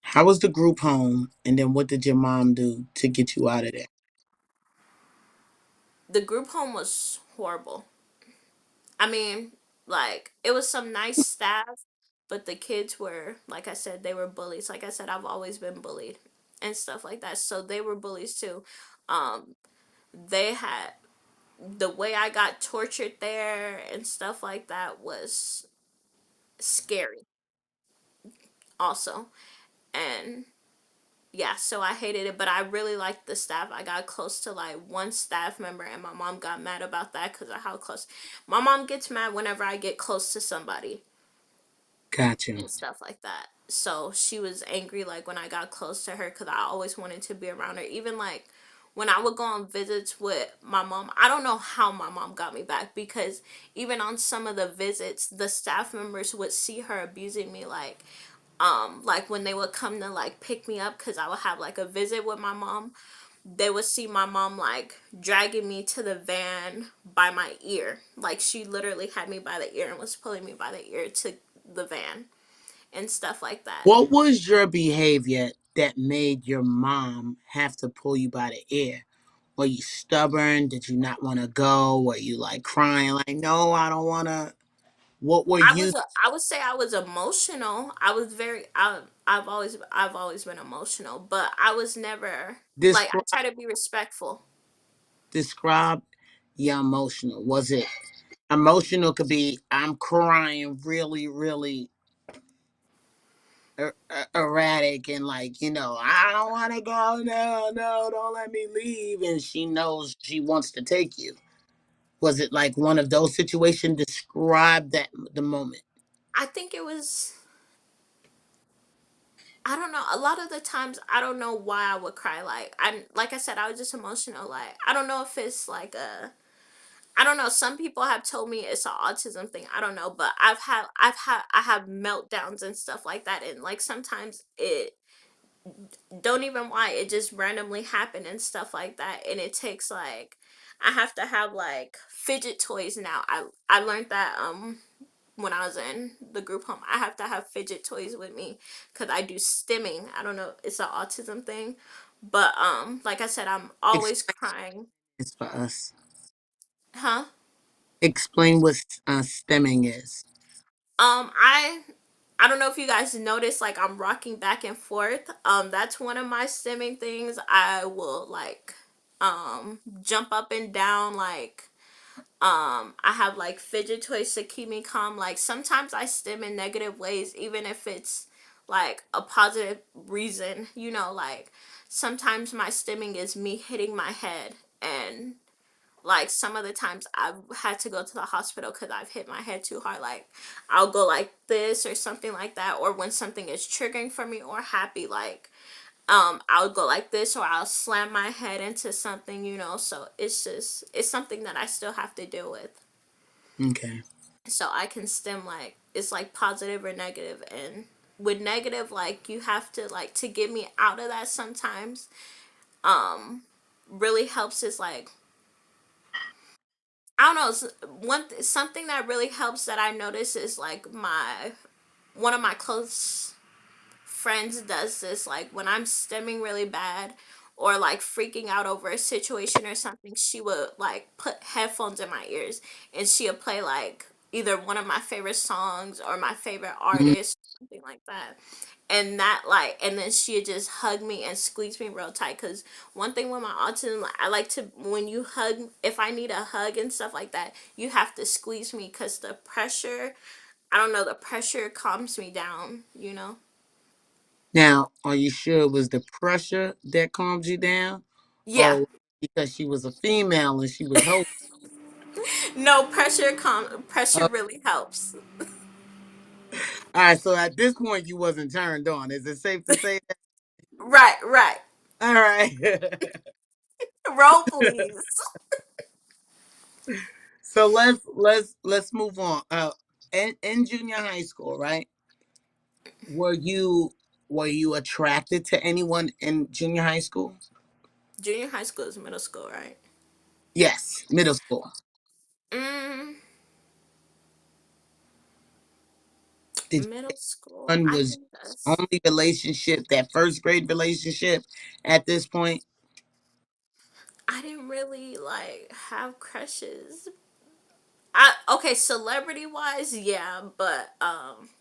How was the group home? And then what did your mom do to get you out of there? The group home was horrible. I mean, like, it was some nice staff, but the kids were, like I said, they were bullies. Like I said, I've always been bullied and stuff like that. So they were bullies too. Um, they had, the way I got tortured there and stuff like that was scary also. And yeah, so I hated it, but I really liked the staff. I got close to like one staff member, and my mom got mad about that because of how close. My mom gets mad whenever I get close to somebody Gotcha. and stuff like that. So she was angry like when I got close to her because I always wanted to be around her. Even like when I would go on visits with my mom, I don't know how my mom got me back, because even on some of the visits, the staff members would see her abusing me, like when they would come to like pick me up because I would have like a visit with my mom. They would see my mom like dragging me to the van by my ear. Like she literally had me by the ear and was pulling me by the ear to the van and stuff like that. What was your behavior that made your mom have to pull you by the ear? Were you stubborn? Did you not want to go? Were you like crying, like, no, I don't want to? What were you I would say I was emotional. I was very I've always been emotional, but I was never like, I describe? try to be respectful. Describe your emotional. Was it emotional? Could be I'm crying really, really erratic and like, I don't want to go. No, no, don't let me leave. And she knows she wants to take you. Was it like one of those situations? Describe that the moment. I think it was, I don't know. A lot of the times, I don't know why I would cry. Like I said, I was just emotional. Like, I don't know if it's like I don't know. Some people have told me it's an autism thing. I don't know, but I have meltdowns and stuff like that, and like sometimes it don't even why it just randomly happen and stuff like that, and it takes like, I have to have like fidget toys now. I learned that when I was in the group home. I have to have fidget toys with me because I do stimming. I don't know, it's an autism thing. But like I said, I'm always Explain crying. this for us. Huh? Explain what stemming is. I don't know if you guys notice, like I'm rocking back and forth. That's one of my stimming things. I will like jump up and down, like I have like fidget toys to keep me calm. Like sometimes I stim in negative ways, even if it's like a positive reason, like sometimes my stimming is me hitting my head and Like some of the times I've had to go to the hospital because I've hit my head too hard. Like I'll go like this or something like that, or when something is triggering for me or happy, like I'll go like this, or I'll slam my head into something, you know. So it's just it's something that I still have to deal with. Okay. So I can stem like it's like positive or negative, and with negative, like you have to like to get me out of that sometimes. Um, really helps is like I don't know. Something that really helps that I notice is like my one of my close friends does this like when I'm stemming really bad or like freaking out over a situation or something, she would like put headphones in my ears and she'll play like either one of my favorite songs or my favorite Mhm. artist, something like that. And that like and then she'd just hug me and squeeze me real tight because one thing with my autism, like, I like to when you hug, if I need a hug and stuff like that, you have to squeeze me because the pressure, I don't know, the pressure calms me down, you know. Now, are you sure it was the pressure that calmed you down, Yeah. or because she was a female and she was hope? No, pressure really helps. All right. So at this point, you wasn't turned on. Is it safe to say that? Right, right. All right. Roll please. So let's move on. In junior high school, right? Were you were you attracted to anyone in junior high school? Junior high school is middle school, right? Yes, middle school. Mm, Did you middle school. one I was think that's only relationship, that first grade relationship at this point? I didn't really like have crushes. I okay, celebrity wise, yeah, but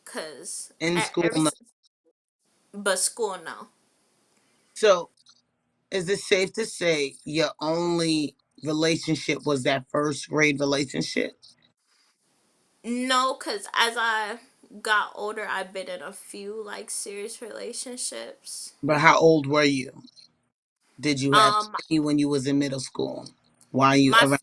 cuz In at school? every No. but school no. So is it safe to say your only relationship was that first grade relationship? No, cuz as I got older, I've been in a few like serious relationships. But how old were you? Did you have Um any when you was in middle school? Why you my around?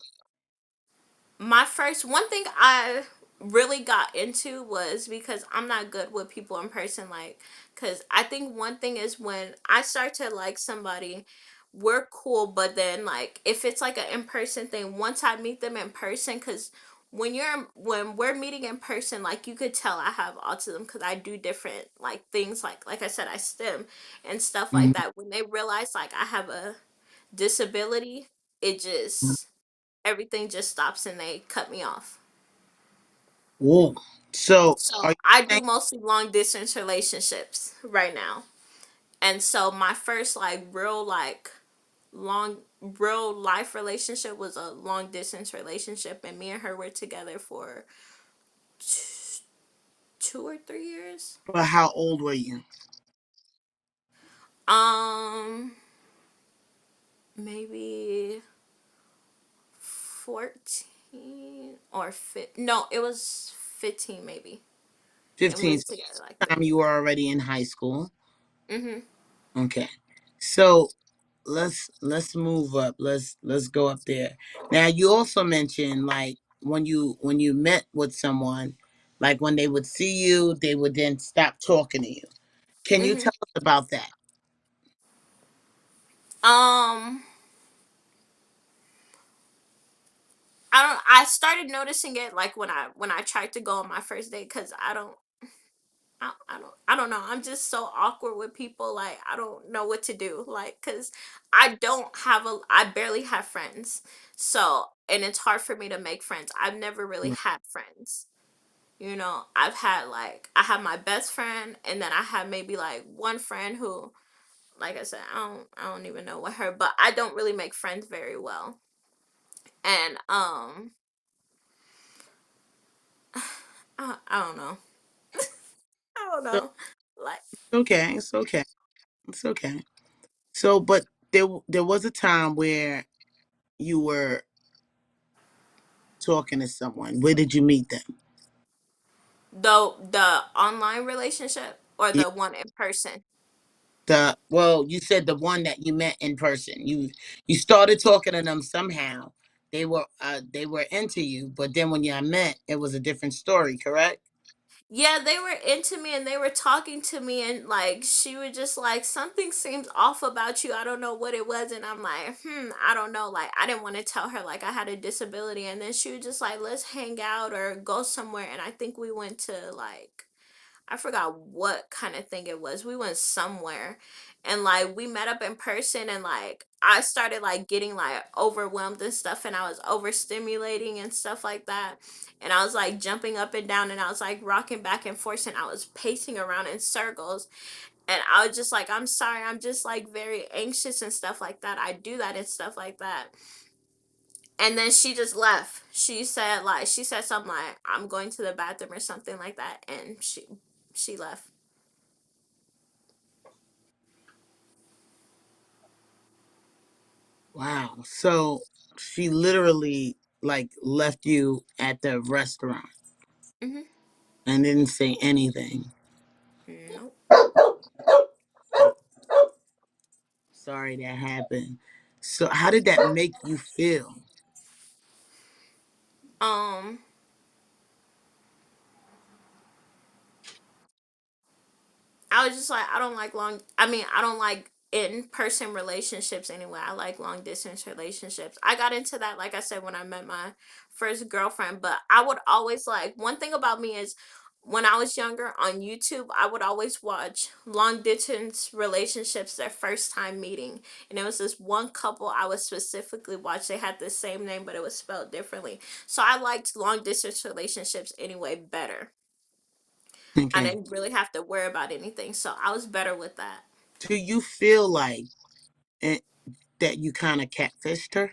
my first one thing I really got into was because I'm not good with people in person, like because I think one thing is when I start to like somebody, we're cool, but then like if it's like an in-person thing, once I meet them in person, because when we're meeting in person, like you could tell I have autism because I do different like things, like I said, I stem and stuff like Mhm. that. When they realize like I have a disability, it just everything just stops and they cut me off. Whoa. So are So you I do saying? mostly long distance relationships right now. And so my first like long real life relationship was a long distance relationship and me and her were together for 2 or 3 years. But how old were you? Um maybe 14 or no, it was 15 maybe. And we 15. were So together like time 3 years. you were already in high school. Mhm. Okay. So let's move up. Let's go up there. Now you also mentioned like when you met with someone, like when they would see you, they would then stop talking to you. Can you Mhm. tell us about that? Um I started noticing it like when I tried to go on my first date because I don't know. I'm just so awkward with people. Like I don't know what to do. Like because I barely have friends. So and it's hard for me to make friends. I've never really Right. had friends. You know, I've had like I have my best friend and then I have maybe like one friend who, like I said, I don't even know what her, but I don't really make friends very well. And I don't know. I don't So know. Like okay, it's okay. It's okay. So but there was a time where you were talking to someone. Where did you meet them? the online relationship or Yeah, the one in person. the well, you said the one that you met in person. You started talking to them somehow. they were into you, but then when y'all met, it was a different story, correct? Yeah, they were into me and they were talking to me, and like she was just like, something seems off about you. I don't know what it was. And I'm like, I don't know. Like I didn't want to tell her like I had a disability. And then she was just like, let's hang out or go somewhere. And I think we went to like, I forgot what kind of thing it was. We went somewhere and like we met up in person, and like I started like getting like overwhelmed and stuff, and I was overstimulating and stuff like that. And I was like jumping up and down, and I was like rocking back and forth, and I was pacing around in circles. And I was just like, I'm sorry, I'm just like very anxious and stuff like that. I do that and stuff like that. And then she just left. She said something like, I'm going to the bathroom or something like that, and she left. Wow. So she literally like left you at the restaurant Mhm. and didn't say anything. Nope. Sorry that happened. So how did that make you feel? Um, I was just like, I don't like long. I mean, I don't like in-person relationships anyway. I like long distance relationships. I got into that, like I said, when I met my first girlfriend. But I would always like, one thing about me is when I was younger on YouTube, I would always watch long distance relationships, their first time meeting. And it was this one couple I would specifically watch. They had the same name, but it was spelled differently. So I liked long distance relationships anyway better. I Okay. didn't really have to worry about anything, so I was better with that. Do you feel like it, that you kind of catfished her?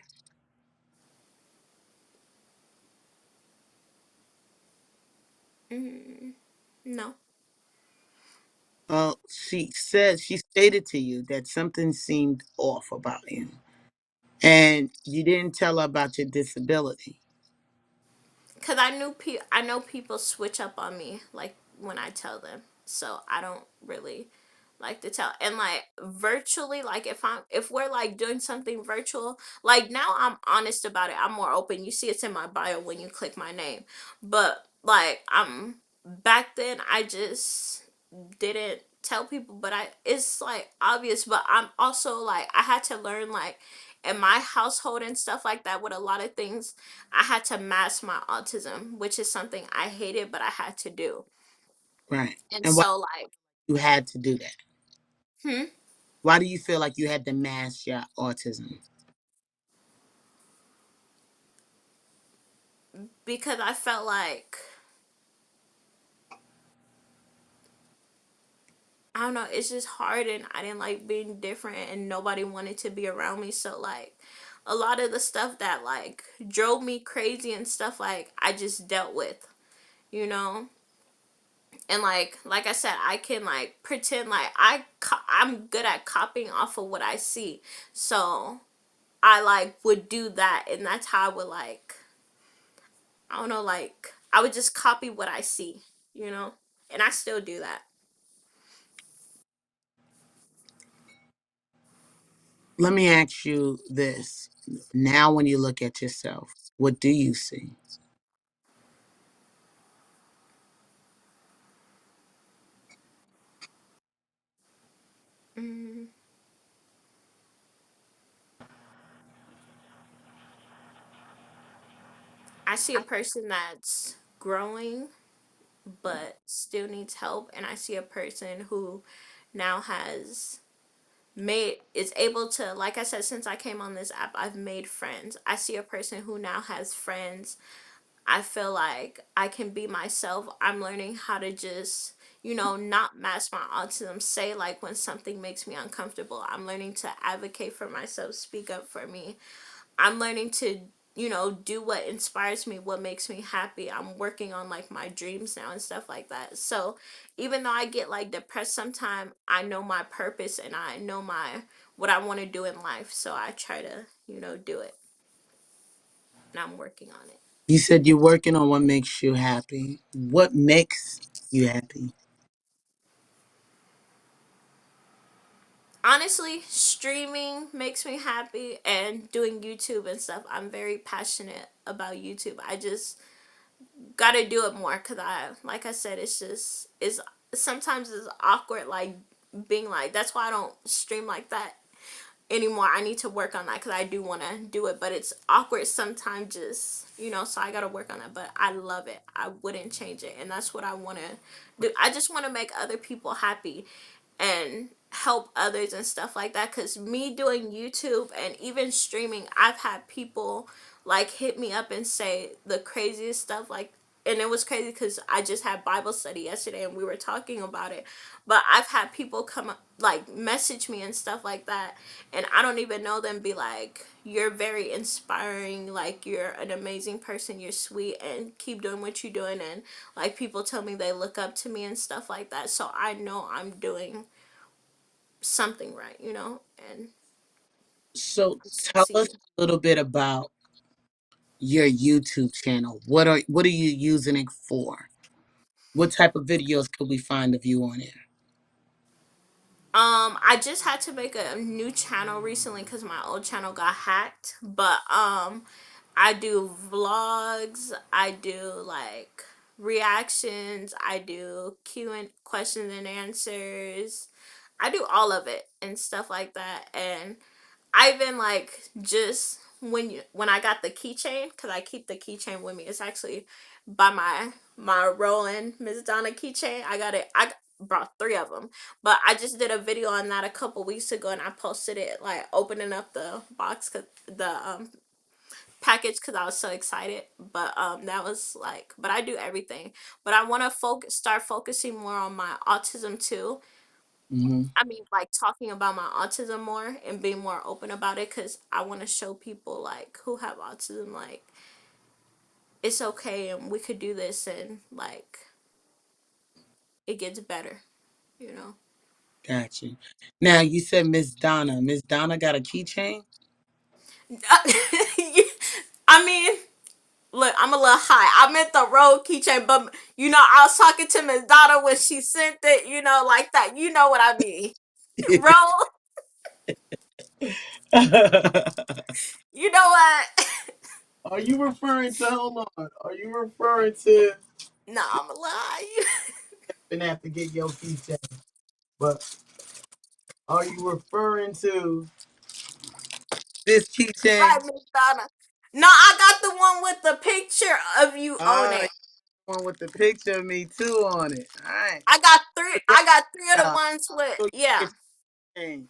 No, She stated to you that something seemed off about you, and you didn't tell her about your disability. because I know people switch up on me like when I tell them, so I don't really like to tell. And like virtually, like if we're like doing something virtual, like now I'm honest about it. I'm more open. You see, it's in my bio when you click my name, but like I'm back then, I just didn't tell people. But I it's like obvious, but I'm also like I had to learn like in my household and stuff like that with a lot of things. I had to mask my autism, which is something I hated, but I had to do. Right. And And why so like, you had to do that? hmm, Why do you feel like you had to mask your autism? because I felt like, I don't know, it's just hard, and I didn't like being different, and nobody wanted to be around me. So like a lot of the stuff that like drove me crazy and stuff, like I just dealt with, you know. And like I said, I can like pretend like I'm good at copying off of what I see. So I like would do that, and that's how I would like, I don't know, like I would just copy what I see, you know? And I still do that. Let me ask you this. Now, when you look at yourself, what do you see? Mm, I see a person that's growing but still needs help, and I see a person who now has made is able to, like I said, since I came on this app, I've made friends. I see a person who now has friends. I feel like I can be myself. I'm learning how to just, not mask my autism. Say, like, when something makes me uncomfortable, I'm learning to advocate for myself, speak up for me. I'm learning to, do what inspires me, what makes me happy. I'm working on like my dreams now and stuff like that. So even though I get like depressed sometimes, I know my purpose and I know my what I want to do in life. So I try to, do it. And I'm working on it. You said you're working on what makes you happy. What makes you happy? Honestly, streaming makes me happy, and doing YouTube and stuff. I'm very passionate about YouTube. I just gotta do it more because like I said, it's sometimes it's awkward, like being like, that's why I don't stream like that anymore. I need to work on that because I do want to do it, but it's awkward sometimes, just so I gotta work on that. But I love it. I wouldn't change it, and that's what I want to do. I just want to make other people happy and help others and stuff like that, because me doing YouTube and even streaming, I've had people like hit me up and say the craziest stuff, like, and it was crazy because I just had Bible study yesterday and we were talking about it. But I've had people come up, like message me and stuff like that, and I don't even know them, be like, "You're very inspiring. Like, you're an amazing person. You're sweet, and keep doing what you're doing." And like, people tell me they look up to me and stuff like that. So I know I'm doing something right, and So tell us succeeding. a little bit about your YouTube channel. What are you using it for? What type of videos could we find of you on there? I just had to make a new channel recently because my old channel got hacked. But I do vlogs. I do like reactions. I do Q and questions and answers. I do all of it and stuff like that. And I've been like, just when I got the keychain, because I keep the keychain with me. It's actually by my Roland Miss Donna keychain. I got it. Brought three of them, but I just did a video on that a couple weeks ago, and I posted it like opening up the box, cause the package, because I was so excited. But that was like, but I do everything. But I want to start focusing more on my autism too. Hmm. I mean, like talking about my autism more and being more open about it, because I want to show people like who have autism, like, it's okay and we could do this, and like it gets better, you know. Got you. Now you said Miss Donna. Miss Donna got a keychain. I mean, look, I'm a little high. I meant the road keychain, but I was talking to Miss Donna when she sent it, like that. You know what I mean? Roll, you know what? Are you referring to? Hold on. Are you referring to? No, I'm a lie. Gonna have to get your keychain. But are you referring to this keychain? Right, Miss Donna. No, I got the one with the picture of you on Ah, it. one with the picture of me too on it. All right. I got three. So right I got three of the now, ones with, so you yeah, get your keychain,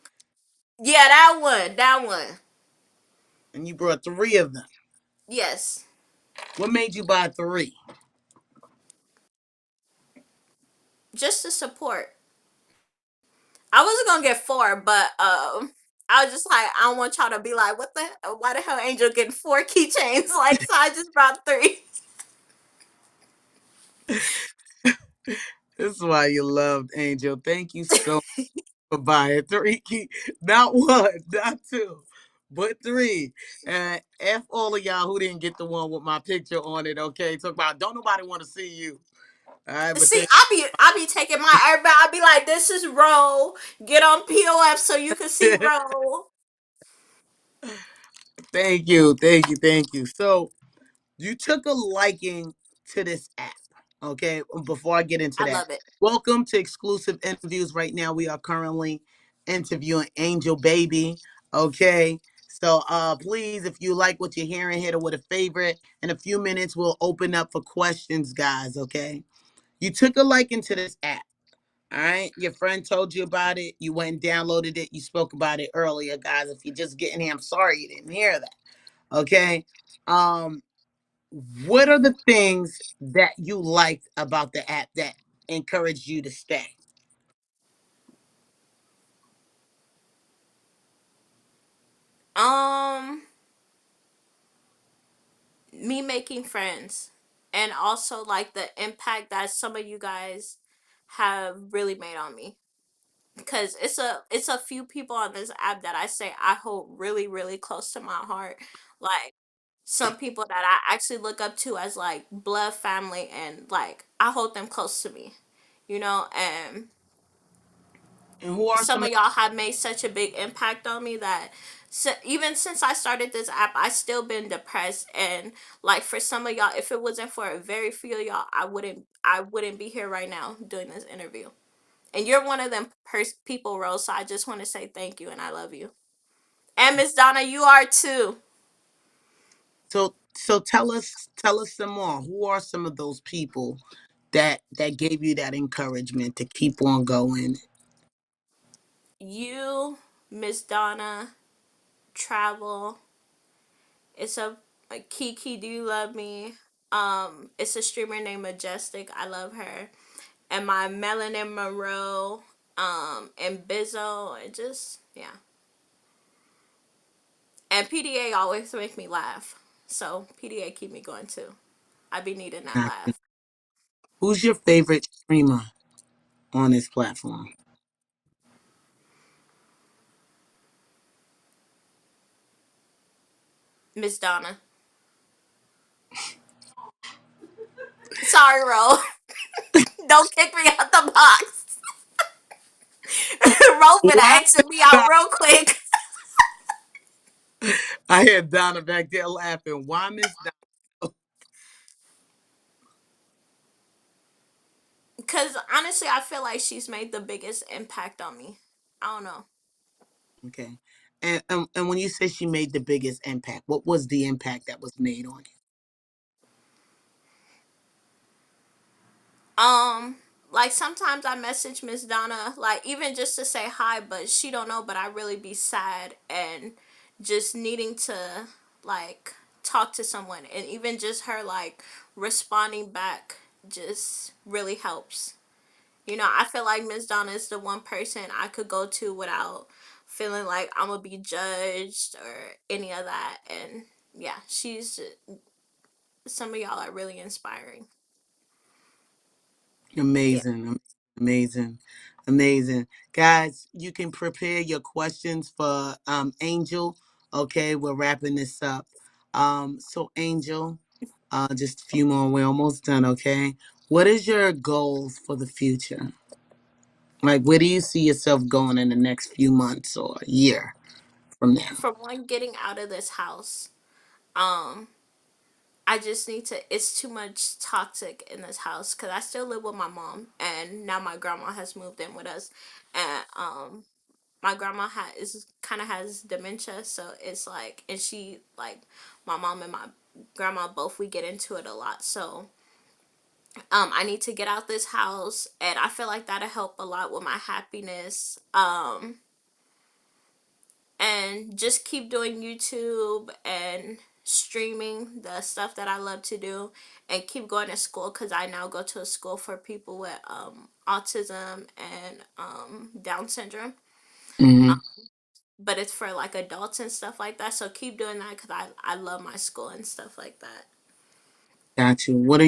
yeah, that one, that one. and you brought three of them. Yes, What made you buy three? just to support. I wasn't gonna get four, but I was just like, I don't want y'all to be like, what the, why the hell Angel getting four keychains? Like, so I just brought three. This is why you loved Angel. Thank you so much for buying three key, not one, not two, but three. And F all of y'all who didn't get the one with my picture on it, okay? Talk about don't nobody want to see you. All right, but See, then I be taking my everybody. I be like, this is Roll. Get on POF so you can see Roll. thank you, thank you, thank you. So you took a liking to this app. Okay. Before I get into I that, love it. welcome to exclusive interviews. Right now, we are currently interviewing Angel Baby. Okay. So please, if you like what you're hearing, hit it with a favorite. In a few minutes, we'll open up for questions, guys. Okay. You took a liking to this app. All right. Your friend told you about it. You went and downloaded it. You spoke about it earlier, guys. If you're just getting here, I'm sorry you didn't hear that. Okay. Um, what are the things that you liked about the app that encouraged you to stay? Um, me making friends, and also like the impact that some of you guys have really made on me, because it's a few people on this app that I say I hold really really close to my heart, like some people that I actually look up to as like blood family, and like I hold them close to me, and And who are some some of of y'all have made such a big impact on me that, so even since I started this app, I still been depressed. And like for some of y'all, if it wasn't for a very few of y'all, I wouldn't be here right now doing this interview. And you're one of them people, Rose. So I just want to say thank you and I love you. And Miss Donna, you are too. so tell us some more. Who are some of those people that gave you that encouragement to keep on going? You, Miss Donna, Travel. It's a Kiki. Do you love me? It's a streamer named Majestic. I love her. And my Melanin Monroe. And Bizzo. And just yeah. And PDA always make me laugh. So PDA keep me going too. I be needing that Gotcha. laugh. Who's your favorite streamer on this platform? Miss Donna. Sorry, Ro. Don't kick me out the box. Ro finna Why? exit me out real quick. I had Donna back there laughing. Why Miss Donna? Because honestly, I feel like she's made the biggest impact on me. I don't know. Okay. And when you say she made the biggest impact, what was the impact that was made on Um, like sometimes I message Miss Donna, like even just to say hi, but she don't know. But I really be sad and just needing to like talk to someone, and even just her like responding back just really helps. I feel like Miss Donna is the one person I could go to without feeling like I'm gonna be judged or any of that. And yeah, she's some of y'all are really inspiring. you? Yeah. Amazing, amazing, amazing. Guys, you can prepare your questions for Angel. Okay, we're wrapping this up. So Angel, just a few more. We're almost done. Okay, what is your goals for the future? Like, where do you see yourself going in the next few months or a year from now? For one, getting out of this house. Um, I just need to. It's too much toxic in this house because I still live with my mom, and now my grandma has moved in with us, and my grandma is kind of has dementia, so it's like, and she like my mom and my grandma both, we get into it a lot. So I need to get out this house, and I feel like that'll help a lot with my happiness. And just keep doing YouTube and streaming the stuff that I love to do, and keep going to school because I now go to a school for people with autism and Down syndrome. Hmm. But it's for like adults and stuff like that. So keep doing that because I love my school and stuff like that. Got you. What are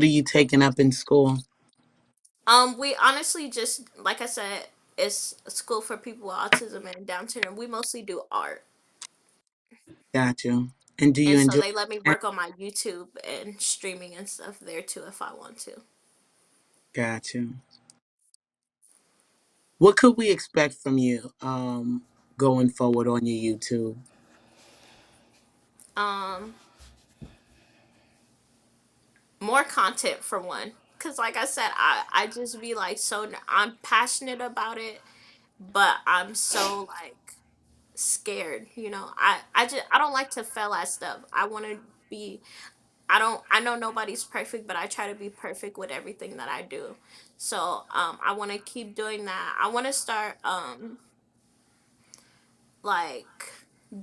you taking up in school? We honestly just, like I said, it's a school for people with autism and Down syndrome. We mostly do art. Got you. And do you And so enjoy they let me that? work on my YouTube and streaming and stuff there too if I want to. Got you. What could we expect from you going forward on your YouTube? Um, More content for one. Cause like I said, I just be like, so I'm passionate about it, but I'm so like scared. I don't like to fail at stuff. I want to be. I know nobody's perfect, but I try to be perfect with everything that I do. So I want to keep doing that. I want to start like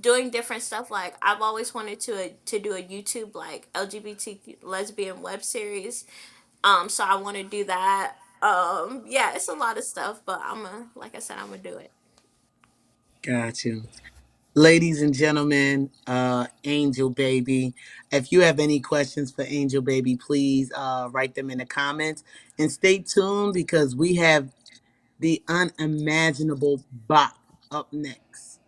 doing different stuff. Like I've always wanted to do a YouTube like LGBT lesbian web series. So I want to do that. Yeah, it's a lot of stuff, but like I said, I'm gonna do it. Got you. Ladies and gentlemen, Angel Baby. If you have any questions for Angel Baby, please write them in the comments. And stay tuned because we have the unimaginable bop up next.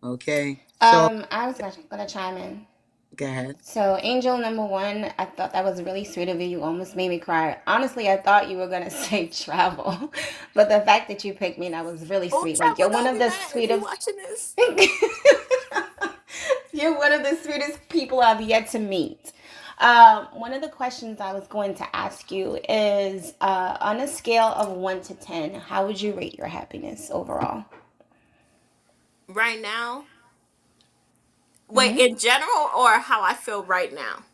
Okay? So I was gonna chime in. Go ahead. So, angel number one, I thought that was really sweet of you. You almost made me cry. Honestly, I thought you were going to say travel. But the fact that you picked me, that was really Oh, sweet. Like, travel, you're one don't of be the mad if you sweetest. watching this. You're one of the sweetest people I've yet to meet. One of the questions I was going to ask you is on a scale of 1 to 10, how would you rate your happiness overall? Right now, wait, Hmm. in general or how I feel right now?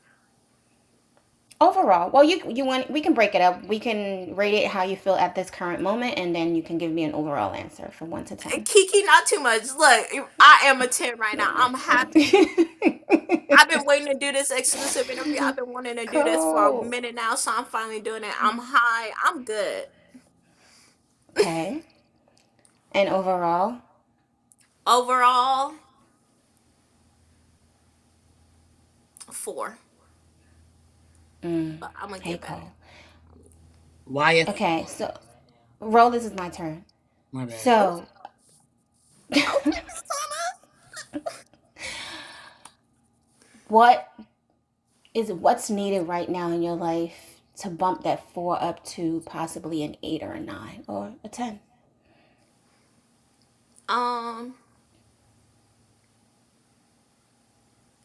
Overall, well, you want we can break it up. We can rate it how you feel at this current moment, and then you can give me an overall answer from 1 to 10. Kiki, not too much. Look, I am a 10 right now. I'm happy. I've been waiting to do this exclusive interview. I've been wanting to do this for a Cool. minute now, so I'm finally doing it. I'm high. I'm good. Okay. And overall, Overall, 4. mm, But I'm gonna hey get better. Cole. Why a Okay, so roll. This is my turn. my bad. Okay, So, Miss Anna. what what's needed right now in your life to bump that four up to possibly an eight or a nine or a 10? Um,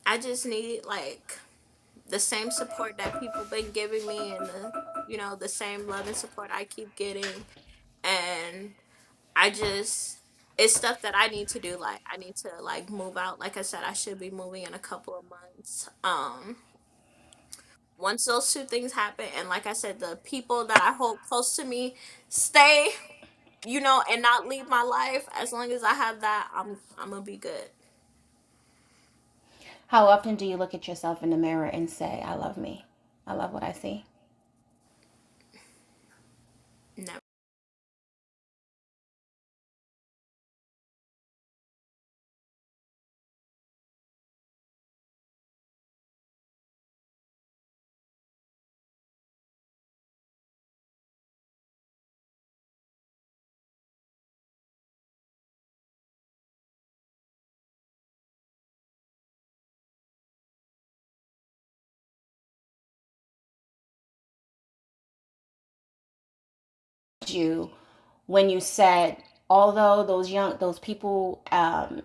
I just need like the same support that people been giving me, and the same love and support I keep getting. And I just it's stuff that I need to do. Like I need to like move out. Like I said, I should be moving in a couple of months. Once those two things happen, and like I said, the people that I hold close to me stay, and not leave my life. As long as I have that, I'm gonna be good. How often do you look at yourself in the mirror and say, I love me? I love what I see. Never. You when you said, although those people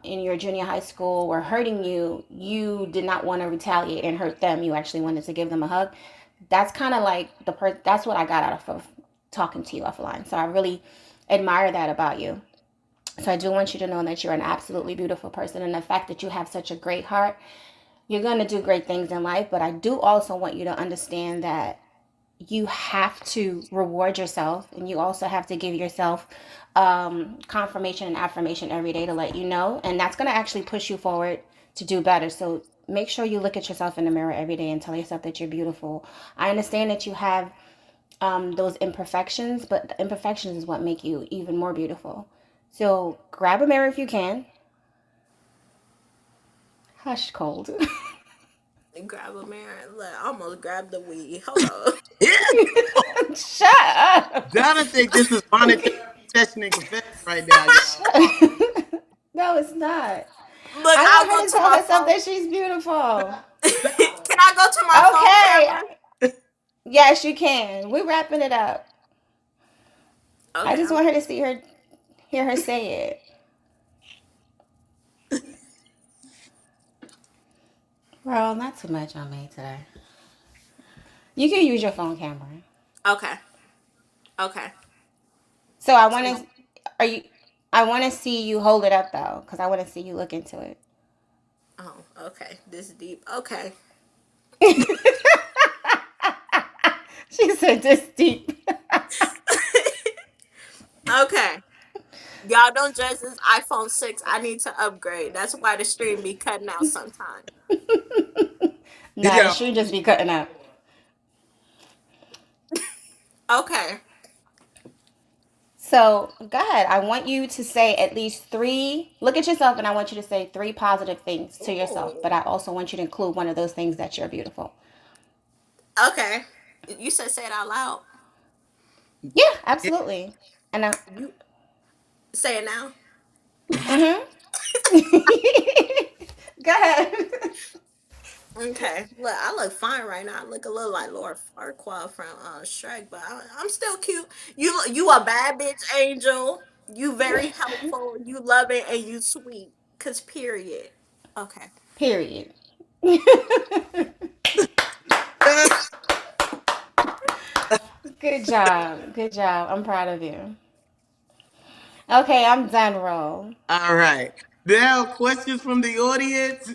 in your junior high school were hurting you, you did not want to retaliate and hurt them. You actually wanted to give them a hug. That's kind of like that's what I got out of talking to you offline. So I really admire that about you. So I do want you to know that you're an absolutely beautiful person, and the fact that you have such a great heart, you're going to do great things in life. But I do also want you to understand that you have to reward yourself, and you also have to give yourself confirmation and affirmation every day to let you know, and that's going to actually push you forward to do better. So make sure you look at yourself in the mirror every day and tell yourself that you're beautiful. I understand that you have those imperfections, but the imperfections is what make you even more beautiful. So grab a mirror if you can. Hush, cold. Grab a mirror. Look, I almost grabbed the weed. Hold on. Shut up. Donna think this is monetary confession and confession right now, y'all. No, it's not. Look, I I'll want go her to to tell my herself phone. that she's beautiful. Can I go to my phone Okay. camera? Yes, you can. We're wrapping it up. I Okay. just want her to hear her say it. Well, not too much on me today. You can use your phone camera. Okay. Okay. So I want So, to. Are you? I want to see you hold it up though, because I want to see you look into it. oh, okay. This deep. Okay. She said this deep. Okay. Y'all don't judge this iPhone 6. I need to upgrade. That's why the stream be cutting out sometime. Nah, the Yo, stream just be cutting up. Okay. So go ahead. I want you to say at least three. Look at yourself, and I want you to say three positive things to yourself. But Ooh. I also want you to include one of those things that you're beautiful. Okay. You said say it out loud. Yeah, absolutely. And I, You say it now. mm-hmm. Go ahead. Okay, look, I look fine right now. I look a little like Lord Farquaad from Shrek, but I'm still cute. You a bad bitch, Angel. You very helpful. You loving and you sweet. Cause period. Okay. Period. Good job. Good job. I'm proud of you. Okay, I'm done, roll. All right. Now, questions from the audience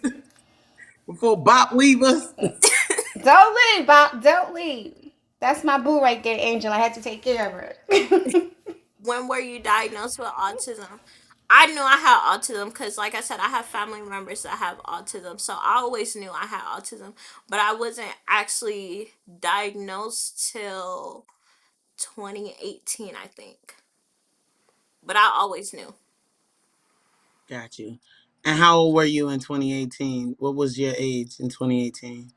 before Bob leave us. Don't leave, Bob. Don't leave. That's my boo right there, Angel. I had to take care of her. When were you diagnosed with autism? I knew I had autism because, like I said, I have family members that have autism. So I always knew I had autism, but I wasn't actually diagnosed till 2018, I think. But I always knew. Got you. And how old were you in 2018? What was your age in 2018?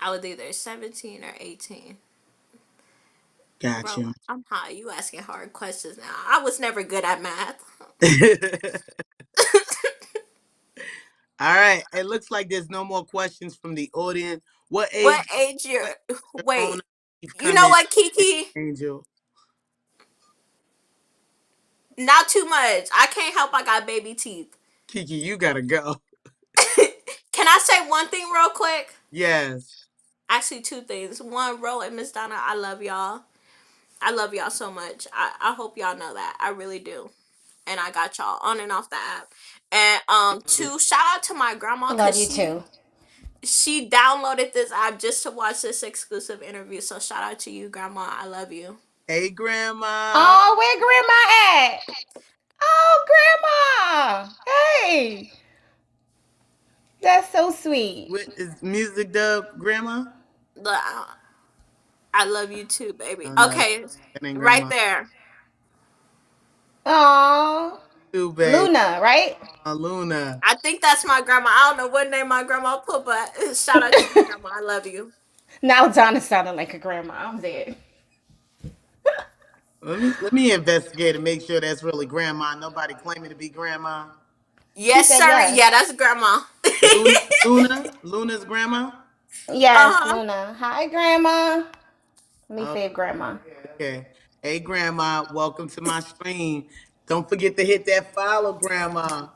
I was either 17 or 18. Got Bro, you. I'm high. You asking hard questions now. I was never good at math. All right. It looks like there's no more questions from the audience. What What age age what you're. Rona Wait. you've You come know in, what, Kiki? Angel? Not too much. I can't help I got baby teeth. Kiki, you gotta go. Can I say one thing real quick? Yes. Actually, two things. One, Ro and Miss Donna, I love y'all. I love y'all so much. I hope y'all know that. I really do. And I got y'all on and off the app. And two, shout out to my grandma Love because you too. she downloaded this app just to watch this exclusive interview. So shout out to you, grandma. I love you. Hey, Grandma. Oh, where grandma at? Oh, grandma. Hey, that's so sweet. What is music dub, Grandma? Look, I love you too, baby. Oh, no, Okay, that ain't right Grandma. there. Oh, You, babe. Luna, right? Luna. I think that's my grandma. I don't know what name my grandma put, but shout out to you, grandma. I love you. Now Donna sounded like a grandma. I'm dead. Let me investigate and make sure that's really Grandma. Nobody claiming to be Grandma. She Yes, said sir. yes. Yeah, that's grandma. Luna's Grandma. Yes, Uh-huh. Luna. Hi, grandma. Let me Oh, save grandma. okay. Hey, Grandma. Welcome to my stream. Don't forget to hit that follow, Grandma.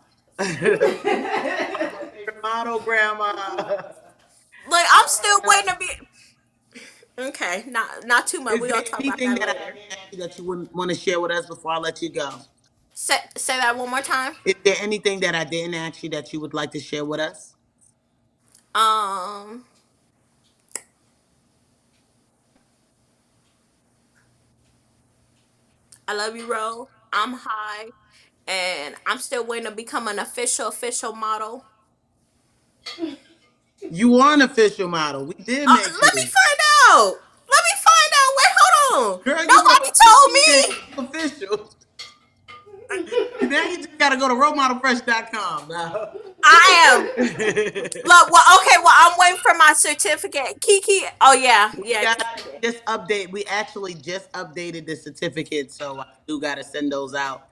Model, Grandma. Like I'm still waiting to be okay. Not too much. Is We there gonna talk about anything that that I later. didn't ask you that you wouldn't want to share with us before I let you go? Say that one more time. Is there anything that I didn't ask you that you would like to share with us? Um, I love you, Ro. I'm high, and I'm still waiting to become an official model. You are an official model. We did make Let me you. find out. Let me find out. Wait, hold on. Girl, you Nobody about told 15 days me. official. Now you just gotta go to rolemodelfresh.com now. I am. Look, well, okay, well, I'm waiting for my certificate. Kiki, oh yeah, we yeah, got Kiki. just update. We actually just updated the certificate, so I do gotta send those out.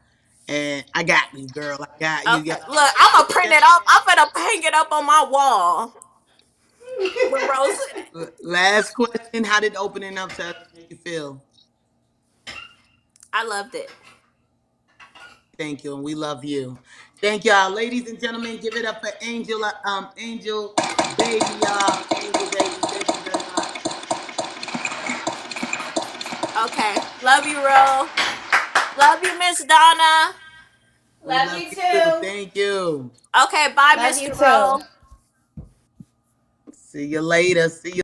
And I got you, girl. I got you. Okay, look, I'm gonna print it up. I'm gonna hang it up on my wall with Rose in it. Last question: how did opening up to us make you feel? I loved it. Thank you, and we love you. Thank y'all, ladies and gentlemen. Give it up for Angel, Angel, baby, y'all, Angel, baby. Thank you very much. Okay, love you, Ro. Love you, Miss Donna. We Love love you you too. too. Thank you. Okay, bye, Love you Mr. too. Ro. See you later. See you.